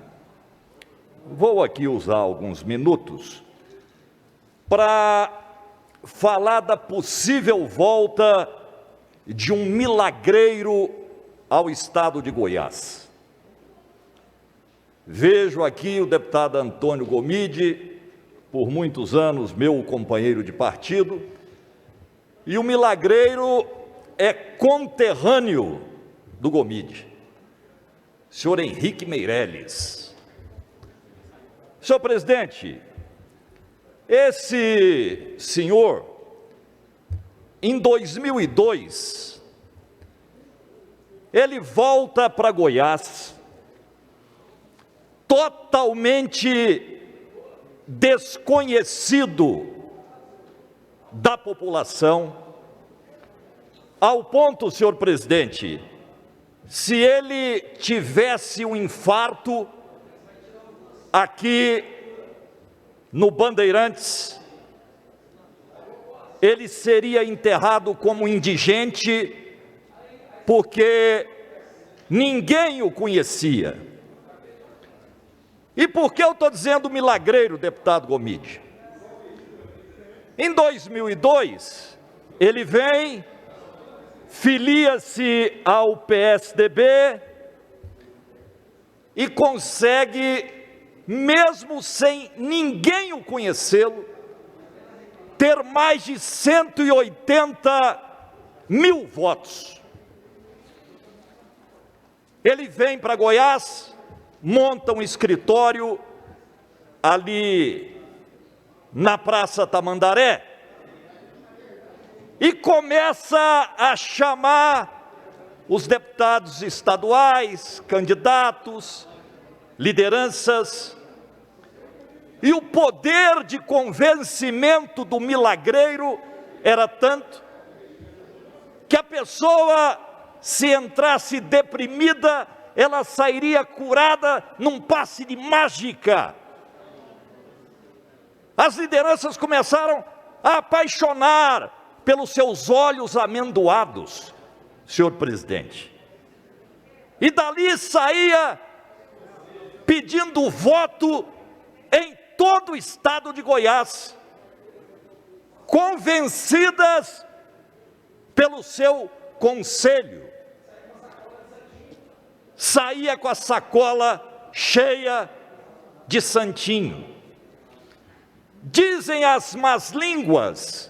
B: vou aqui usar alguns minutos, para falar da possível volta de um milagreiro ao estado de Goiás. Vejo aqui o deputado Antônio Gomide, por muitos anos meu companheiro de partido, e o milagreiro é conterrâneo do Gomide, senhor Henrique Meirelles. Senhor presidente, esse senhor, em 2002, ele volta para Goiás, totalmente desconhecido da população, ao ponto, senhor presidente, se ele tivesse um infarto aqui no Bandeirantes, ele seria enterrado como indigente, porque ninguém o conhecia. E por que eu estou dizendo milagreiro, deputado Gomide? Em 2002, ele vem, filia-se ao PSDB e consegue, mesmo sem ninguém o conhecê-lo, ter mais de 180 mil votos. Ele vem para Goiás, monta um escritório ali na Praça Tamandaré e começa a chamar os deputados estaduais, candidatos, lideranças, e o poder de convencimento do milagreiro era tanto que a pessoa, se entrasse deprimida, ela sairia curada num passe de mágica. As lideranças começaram a apaixonar pelos seus olhos amendoados, senhor presidente. E dali saía pedindo voto em todo o estado de Goiás, convencidas pelo seu conselho. Saía com a sacola cheia de santinho. Dizem as más línguas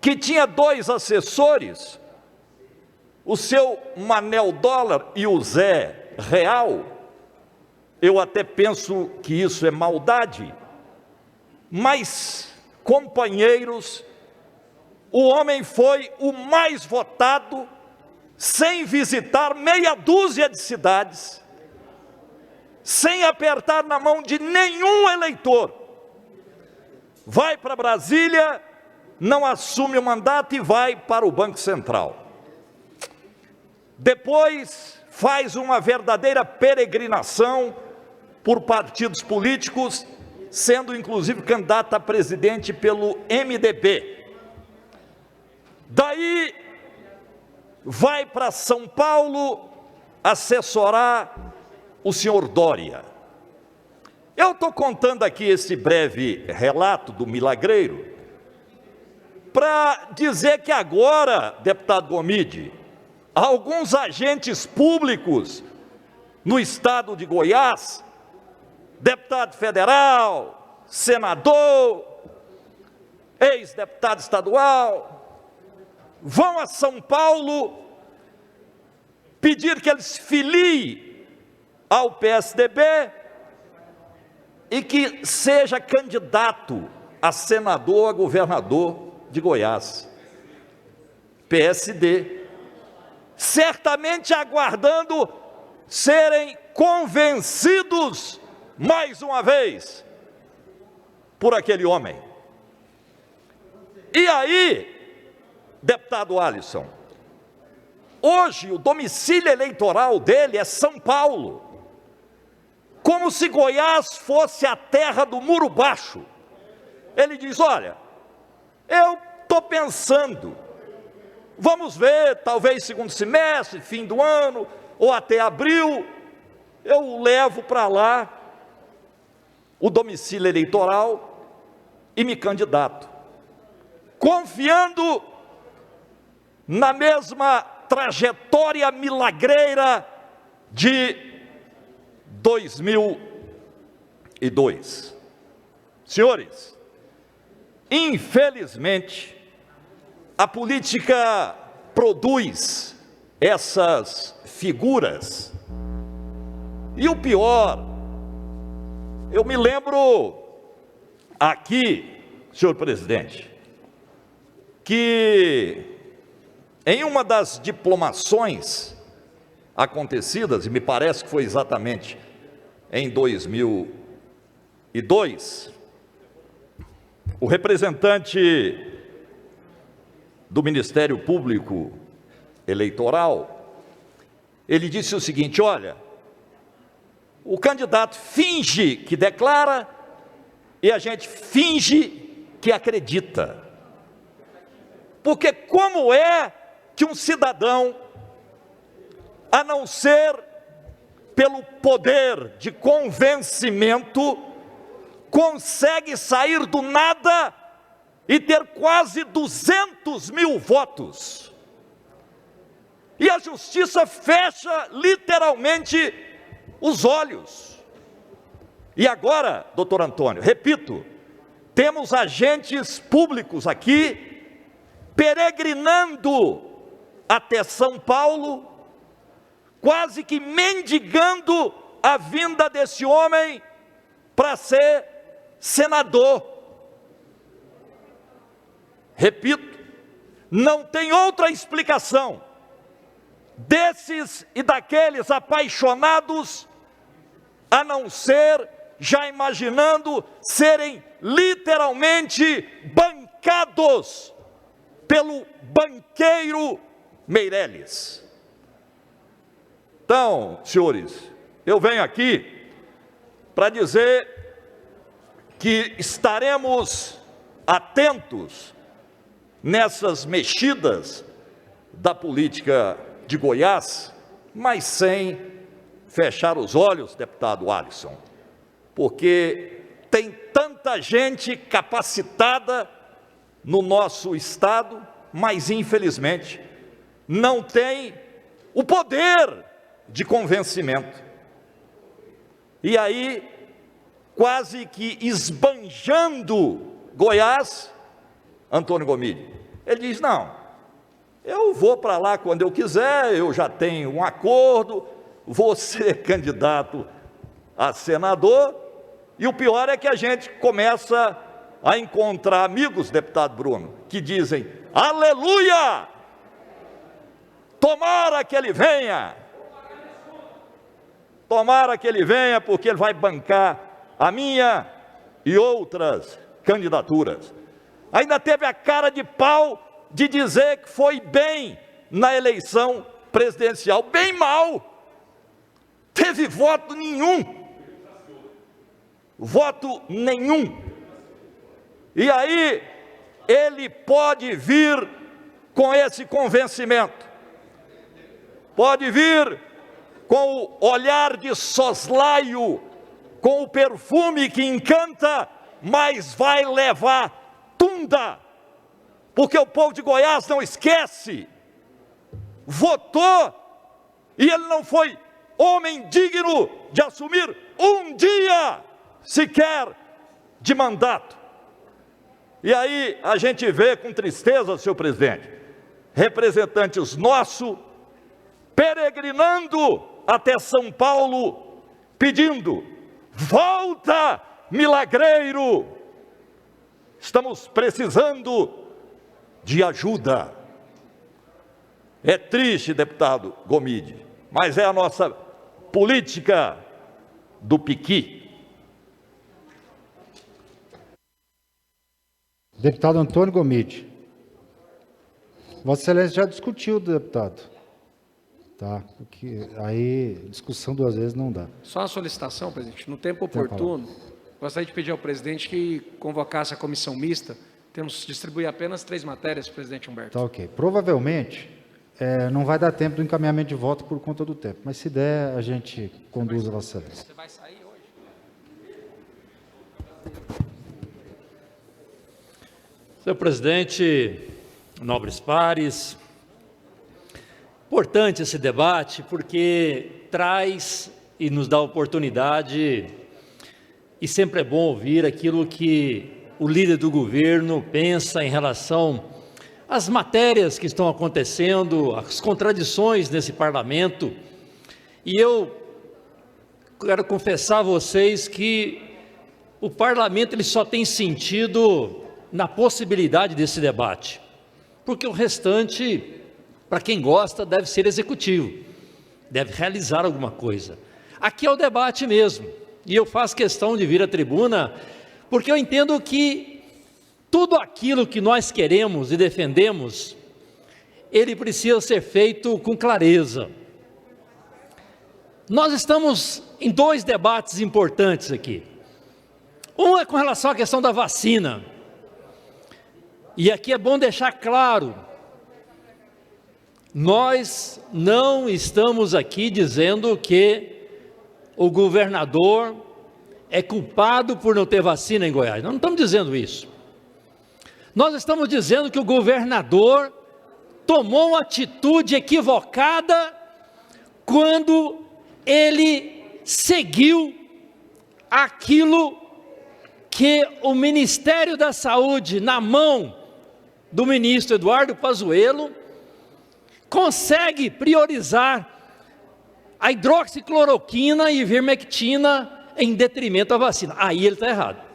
B: que tinha 2 assessores, o seu Manel Dólar e o Zé Real. Eu até penso que isso é maldade, mas, companheiros, o homem foi o mais votado, sem visitar meia dúzia de cidades, sem apertar na mão de nenhum eleitor. Vai para Brasília, não assume o mandato e vai para o Banco Central. Depois faz uma verdadeira peregrinação por partidos políticos, sendo inclusive candidato a presidente pelo MDB. Daí vai para São Paulo assessorar o senhor Dória. Eu estou contando aqui esse breve relato do milagreiro para dizer que agora, deputado Gomide, alguns agentes públicos no estado de Goiás, deputado federal, senador, ex-deputado estadual, vão a São Paulo pedir que ele se filie ao PSDB e que seja candidato a senador, a governador de Goiás, PSD, certamente aguardando serem convencidos mais uma vez por aquele homem. E aí, deputado Alisson, hoje o domicílio eleitoral dele é São Paulo, como se Goiás fosse a terra do muro baixo. Ele diz: olha, eu estou pensando, vamos ver, talvez segundo semestre, fim do ano, ou até abril, eu levo para lá o domicílio eleitoral e me candidato, confiando na mesma trajetória milagreira de 2002. Senhores, infelizmente, a política produz essas figuras. E o pior, eu me lembro aqui, senhor presidente, que em uma das diplomações acontecidas, e me parece que foi exatamente em 2002, o representante do Ministério Público Eleitoral, ele disse o seguinte: olha, o candidato finge que declara e a gente finge que acredita. Porque como é que um cidadão, a não ser pelo poder de convencimento, consegue sair do nada e ter quase 200 mil votos? E a justiça fecha literalmente os olhos. E agora, doutor Antônio, repito, temos agentes públicos aqui peregrinando até São Paulo, quase que mendigando a vinda desse homem para ser senador. Repito, não tem outra explicação desses e daqueles apaixonados, a não ser já imaginando serem literalmente bancados pelo banqueiro Meirelles. Então, senhores, eu venho aqui para dizer que estaremos atentos nessas mexidas da política de Goiás, mas sem fechar os olhos, deputado Alisson, porque tem tanta gente capacitada no nosso estado, mas infelizmente não tem o poder de convencimento. E aí, quase que esbanjando Goiás, Antônio Gomide, ele diz: não, eu vou para lá quando eu quiser, eu já tenho um acordo, vou ser candidato a senador. E o pior é que a gente começa a encontrar amigos, deputado Bruno, que dizem: aleluia, tomara que ele venha, porque ele vai bancar a minha e outras candidaturas. Ainda teve a cara de pau de dizer que foi bem na eleição presidencial. Bem mal, teve voto nenhum. E aí ele pode vir com esse convencimento, pode vir com o olhar de soslaio, com o perfume que encanta, mas vai levar tunda, porque o povo de Goiás não esquece, votou e ele não foi homem digno de assumir um dia sequer de mandato. E aí a gente vê com tristeza, senhor presidente, representantes nossos peregrinando até São Paulo, pedindo: volta, milagreiro, estamos precisando de ajuda. É triste, deputado Gomide, mas é a nossa política do piqui.
A: Deputado Antônio Gomide. Vossa Excelência já discutiu, deputado. Tá, porque aí discussão duas vezes não dá.
E: Só uma solicitação, presidente. No tempo oportuno, gostaria de pedir ao presidente que convocasse a comissão mista. Temos que distribuir apenas 3 matérias, presidente Humberto.
A: Tá ok. Provavelmente não vai dar tempo do encaminhamento de voto por conta do tempo, mas se der, a gente conduz a Vossa Excelência.
E: Você vai sair hoje?
J: Senhor presidente, nobres pares, importante esse debate porque traz e nos dá oportunidade, e sempre é bom ouvir aquilo que o líder do governo pensa em relação às matérias que estão acontecendo, as contradições nesse parlamento. E eu quero confessar a vocês que o parlamento ele só tem sentido na possibilidade desse debate, porque o restante, para quem gosta, deve ser executivo, deve realizar alguma coisa. Aqui é o debate mesmo, e eu faço questão de vir à tribuna, porque eu entendo que tudo aquilo que nós queremos e defendemos, ele precisa ser feito com clareza. Nós estamos em 2 debates importantes aqui. Um é com relação à questão da vacina, e aqui é bom deixar claro, nós não estamos aqui dizendo que o governador é culpado por não ter vacina em Goiás. Nós não estamos dizendo isso. Nós estamos dizendo que o governador tomou uma atitude equivocada quando ele seguiu aquilo que o Ministério da Saúde, na mão do ministro Eduardo Pazuello, consegue priorizar a hidroxicloroquina e ivermectina em detrimento da vacina. Aí ele está errado.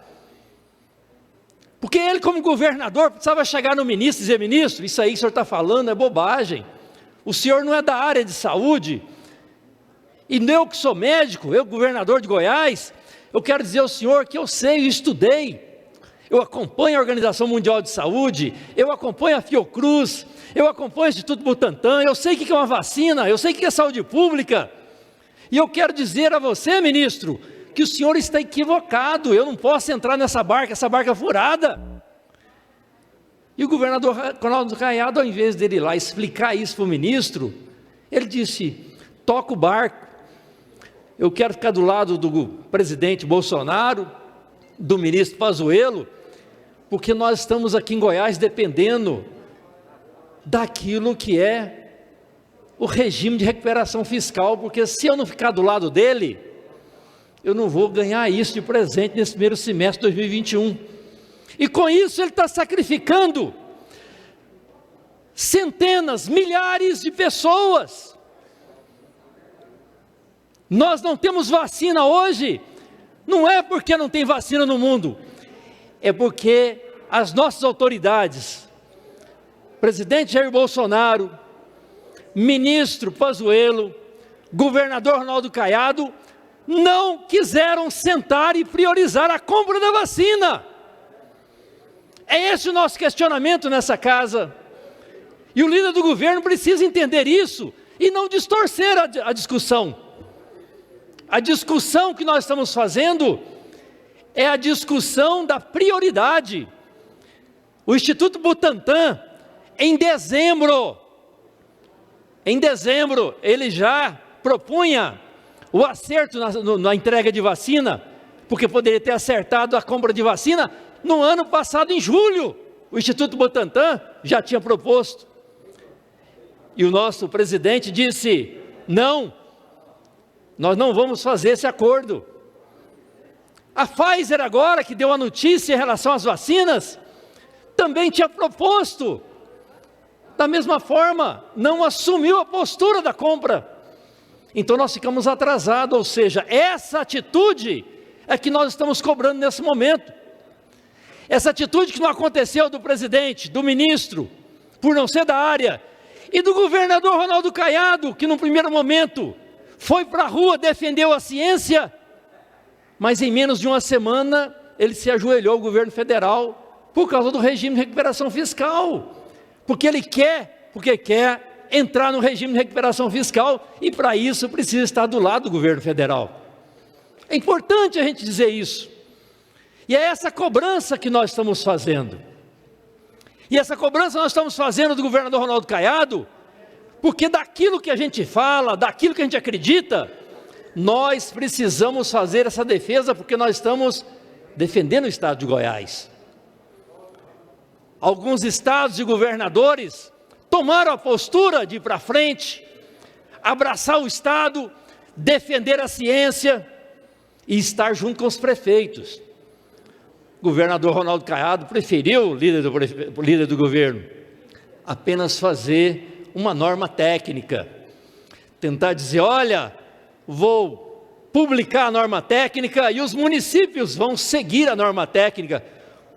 J: Porque ele, como governador, precisava chegar no ministro e dizer: ministro, isso aí que o senhor está falando é bobagem. O senhor não é da área de saúde. E eu que sou médico, eu governador de Goiás, eu quero dizer ao senhor que eu sei, eu estudei. Eu acompanho a Organização Mundial de Saúde, eu acompanho a Fiocruz, eu acompanho o Instituto Butantan, eu sei o que é uma vacina, eu sei o que é saúde pública. E eu quero dizer a você, ministro, que o senhor está equivocado, eu não posso entrar nessa barca, essa barca furada. E o governador Ronaldo Caiado, ao invés dele ir lá explicar isso para o ministro, ele disse: toca o barco, eu quero ficar do lado do presidente Bolsonaro, do ministro Pazuello, porque nós estamos aqui em Goiás dependendo daquilo que é o regime de recuperação fiscal, porque se eu não ficar do lado dele, eu não vou ganhar isso de presente nesse primeiro semestre de 2021. E com isso ele está sacrificando centenas, milhares de pessoas. Nós não temos vacina hoje, não é porque não tem vacina no mundo, é porque as nossas autoridades, presidente Jair Bolsonaro, ministro Pazuello, governador Ronaldo Caiado, não quiseram sentar e priorizar a compra da vacina. É esse o nosso questionamento nessa casa. E o líder do governo precisa entender isso e não distorcer a discussão. A discussão que nós estamos fazendo é a discussão da prioridade. O Instituto Butantan, em dezembro, ele já propunha o acerto na entrega de vacina, porque poderia ter acertado a compra de vacina no ano passado, em julho. O Instituto Butantan já tinha proposto. E o nosso presidente disse: não, nós não vamos fazer esse acordo. A Pfizer agora, que deu a notícia em relação às vacinas, também tinha proposto. Da mesma forma, não assumiu a postura da compra. Então nós ficamos atrasados, ou seja, essa atitude é que nós estamos cobrando nesse momento. Essa atitude que não aconteceu do presidente, do ministro,
S: por não ser da área, e do governador Ronaldo Caiado, que num primeiro momento foi para a rua, defendeu a ciência, mas em menos de uma semana ele se ajoelhou ao governo federal por causa do regime de recuperação fiscal, porque quer entrar no regime de recuperação fiscal e para isso precisa estar do lado do governo federal. É importante a gente dizer isso. E é essa cobrança que nós estamos fazendo. E essa cobrança nós estamos fazendo do governador Ronaldo Caiado, porque daquilo que a gente fala, daquilo que a gente acredita, nós precisamos fazer essa defesa, porque nós estamos defendendo o estado de Goiás. Alguns estados e governadores tomaram a postura de ir para frente, abraçar o estado, defender a ciência e estar junto com os prefeitos. O governador Ronaldo Caiado preferiu, o líder do governo, apenas fazer uma norma técnica, tentar dizer, olha, vou publicar a norma técnica e os municípios vão seguir a norma técnica,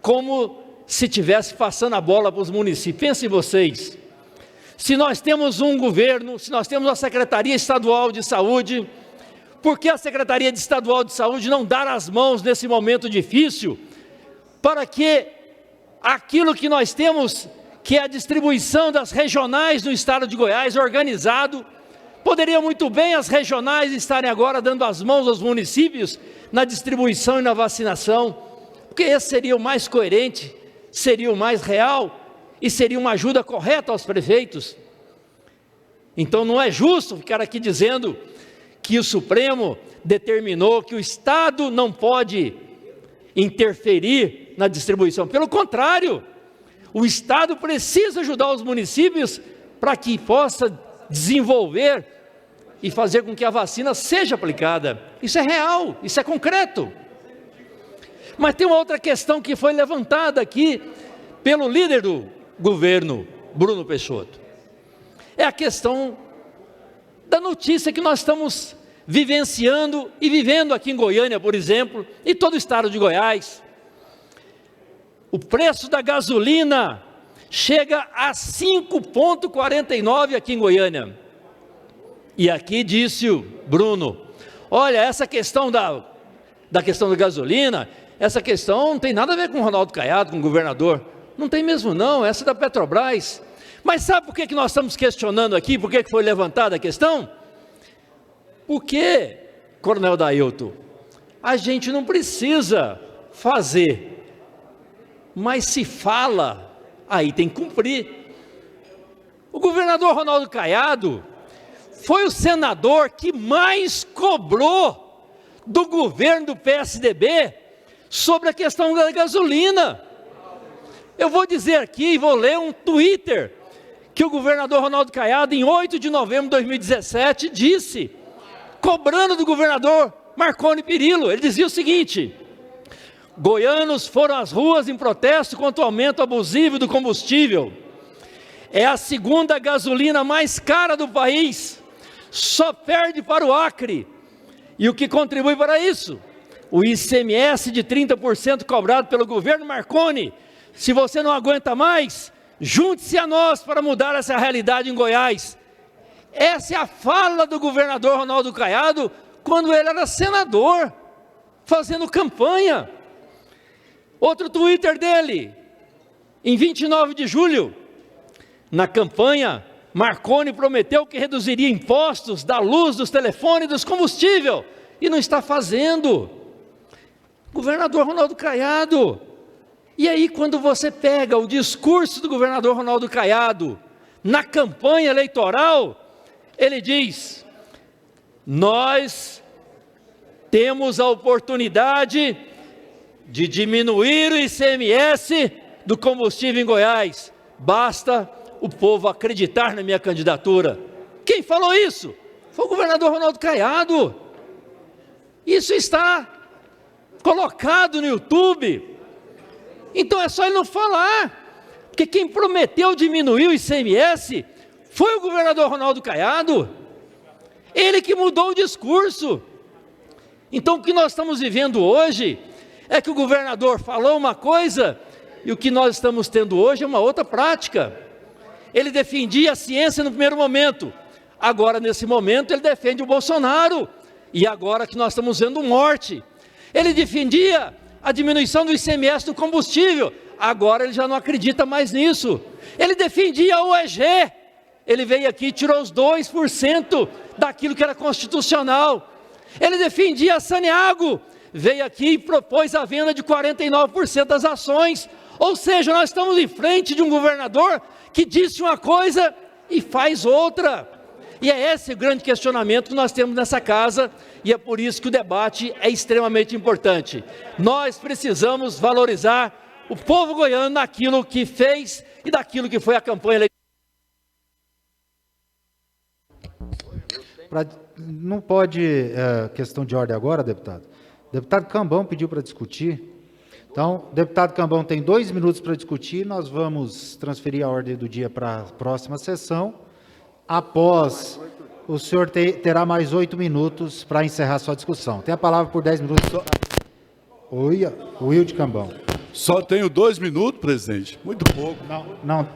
S: como se estivesse passando a bola para os municípios. Pensem vocês, se nós temos um governo, se nós temos uma Secretaria Estadual de Saúde, por que a Secretaria Estadual de Saúde não dar as mãos nesse momento difícil, para que aquilo que nós temos, que é a distribuição das regionais no estado de Goiás, organizado, poderiam muito bem as regionais estarem agora dando as mãos aos municípios na distribuição e na vacinação, porque esse seria o mais coerente, seria o mais real e seria uma ajuda correta aos prefeitos. Então não é justo ficar aqui dizendo que o Supremo determinou que o Estado não pode interferir na distribuição. Pelo contrário, o Estado precisa ajudar os municípios para que possa desenvolver e fazer com que a vacina seja aplicada. Isso é real, isso é concreto. Mas tem uma outra questão que foi levantada aqui pelo líder do governo, Bruno Peixoto. É a questão da notícia que nós estamos vivenciando e vivendo aqui em Goiânia, por exemplo, e todo o estado de Goiás. O preço da gasolina chega a 5,49 aqui em Goiânia. E aqui disse o Bruno, olha, essa questão da questão da gasolina, essa questão não tem nada a ver com o Ronaldo Caiado, com o governador. Não tem mesmo não, essa é da Petrobras. Mas sabe por que nós estamos questionando aqui, por que foi levantada a questão? Porque, Coronel Dailton, a gente não precisa fazer, mas se fala, aí tem que cumprir. O governador Ronaldo Caiado foi o senador que mais cobrou do governo do PSDB sobre a questão da gasolina. Eu vou dizer aqui, vou ler um Twitter que o governador Ronaldo Caiado, em 8 de novembro de 2017, disse, cobrando do governador Marconi Perillo. Ele dizia o seguinte: goianos foram às ruas em protesto contra o aumento abusivo do combustível. É a segunda gasolina mais cara do país, só perde para o Acre. E o que contribui para isso? O ICMS de 30% cobrado pelo governo Marconi. Se você não aguenta mais, junte-se a nós para mudar essa realidade em Goiás. Essa é a fala do governador Ronaldo Caiado quando ele era senador, fazendo campanha. Outro Twitter dele, em 29 de julho, na campanha, Marconi prometeu que reduziria impostos da luz, dos telefones e dos combustíveis, e não está fazendo. Governador Ronaldo Caiado. E aí, quando você pega o discurso do governador Ronaldo Caiado na campanha eleitoral, ele diz: nós temos a oportunidade de diminuir o ICMS do combustível em Goiás, basta o povo acreditar na minha candidatura. Quem falou isso? Foi o governador Ronaldo Caiado. Isso está colocado no YouTube. Então é só ele não falar, porque quem prometeu diminuir o ICMS foi o governador Ronaldo Caiado, ele que mudou o discurso. Então o que nós estamos vivendo hoje é que o governador falou uma coisa e o que nós estamos tendo hoje é uma outra prática. ele defendia a ciência no primeiro momento. Agora, nesse momento, ele defende o Bolsonaro. E agora que nós estamos vendo morte. Ele defendia a diminuição do ICMS do combustível. Agora ele já não acredita mais nisso. Ele defendia a UEG. Ele veio aqui e tirou os 2% daquilo que era constitucional. Ele defendia a Saneago. Veio aqui e propôs a venda de 49% das ações. Ou seja, nós estamos em frente de um governador que disse uma coisa e faz outra. E é esse o grande questionamento que nós temos nessa casa, e é por isso que o debate é extremamente importante. Nós precisamos valorizar o povo goiano naquilo que fez e daquilo que foi a campanha eleitoral.
A: Não pode, questão de ordem agora, deputado. O deputado Cambão pediu para discutir. Então, o deputado Cambão tem 2 minutos para discutir, nós vamos transferir a ordem do dia para a próxima sessão. Após, o senhor terá mais 8 minutos para encerrar sua discussão. Tem a palavra por 10 minutos. Oi, Wilde Cambão.
L: Só tenho 2 minutos, presidente. Muito pouco.
A: Não.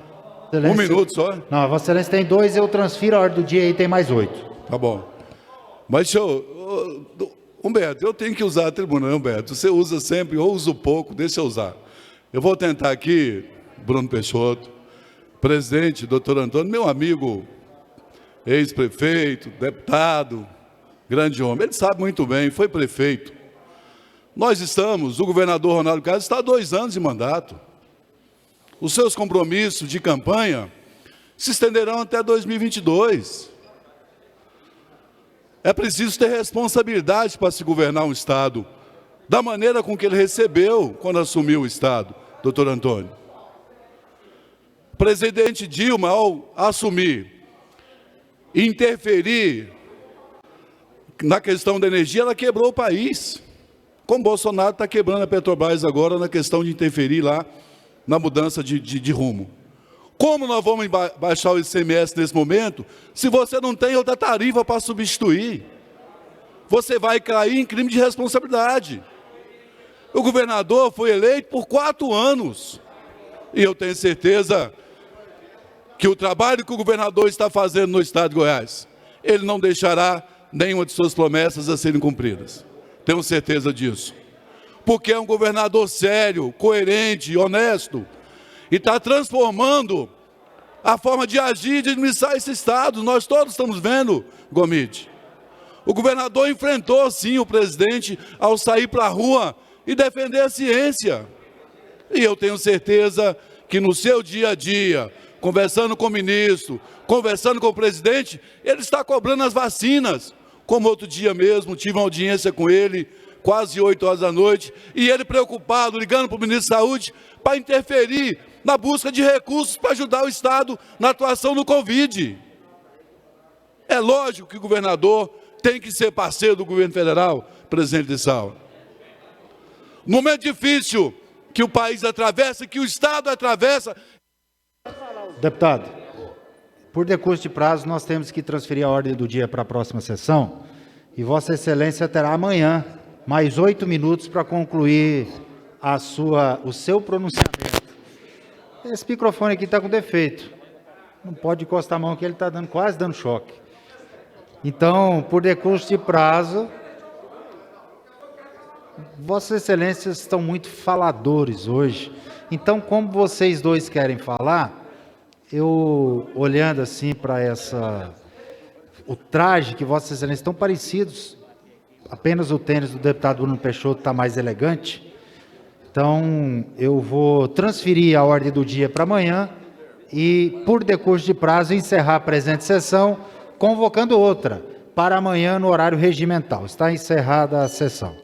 L: 1 minuto só?
A: Não, Vossa Excelência tem 2, eu transfiro a ordem do dia e tem mais 8.
L: Tá bom. Mas, senhor, Humberto, eu tenho que usar a tribuna, né, Humberto? Você usa sempre, eu uso pouco, deixa eu usar. Eu vou tentar aqui, Bruno Peixoto, presidente, doutor Antônio, meu amigo, ex-prefeito, deputado, grande homem, ele sabe muito bem, foi prefeito. Nós estamos, o governador Ronaldo Caiado está há 2 anos de mandato. Os seus compromissos de campanha se estenderão até 2022. É preciso ter responsabilidade para se governar um Estado, da maneira com que ele recebeu quando assumiu o Estado, doutor Antônio. O presidente Dilma, ao assumir, interferir na questão da energia, ela quebrou o país. Como Bolsonaro está quebrando a Petrobras agora na questão de interferir lá na mudança de rumo. Como nós vamos baixar o ICMS nesse momento, se você não tem outra tarifa para substituir? Você vai cair em crime de responsabilidade. O governador foi eleito por 4 anos. E eu tenho certeza que o trabalho que o governador está fazendo no estado de Goiás, ele não deixará nenhuma de suas promessas a serem cumpridas. Tenho certeza disso. Porque é um governador sério, coerente, honesto, e está transformando a forma de agir e de administrar esse estado. Nós todos estamos vendo, Gomide. O governador enfrentou, sim, o presidente ao sair para a rua e defender a ciência. E eu tenho certeza que no seu dia a dia, conversando com o ministro, conversando com o presidente, ele está cobrando as vacinas. Como outro dia mesmo, tive uma audiência com ele, quase 8 horas da noite, e ele preocupado, ligando para o ministro da Saúde, para interferir na busca de recursos para ajudar o Estado na atuação do Covid. É lógico que o governador tem que ser parceiro do governo federal, presidente de sala. No momento difícil que o país atravessa, que o Estado atravessa...
A: Deputado, por decurso de prazo, nós temos que transferir a ordem do dia para a próxima sessão, e Vossa Excelência terá amanhã mais 8 minutos para concluir o seu pronunciamento. Esse microfone aqui está com defeito. Não pode encostar a mão que ele está quase dando choque. Então, por decurso de prazo, Vossas Excelências estão muito faladores hoje. Então, como vocês dois querem falar, eu, olhando assim para o traje que Vossas Excelências estão parecidos, apenas o tênis do deputado Bruno Peixoto está mais elegante. Então, eu vou transferir a ordem do dia para amanhã e, por decurso de prazo, encerrar a presente sessão, convocando outra para amanhã no horário regimental. Está encerrada a sessão.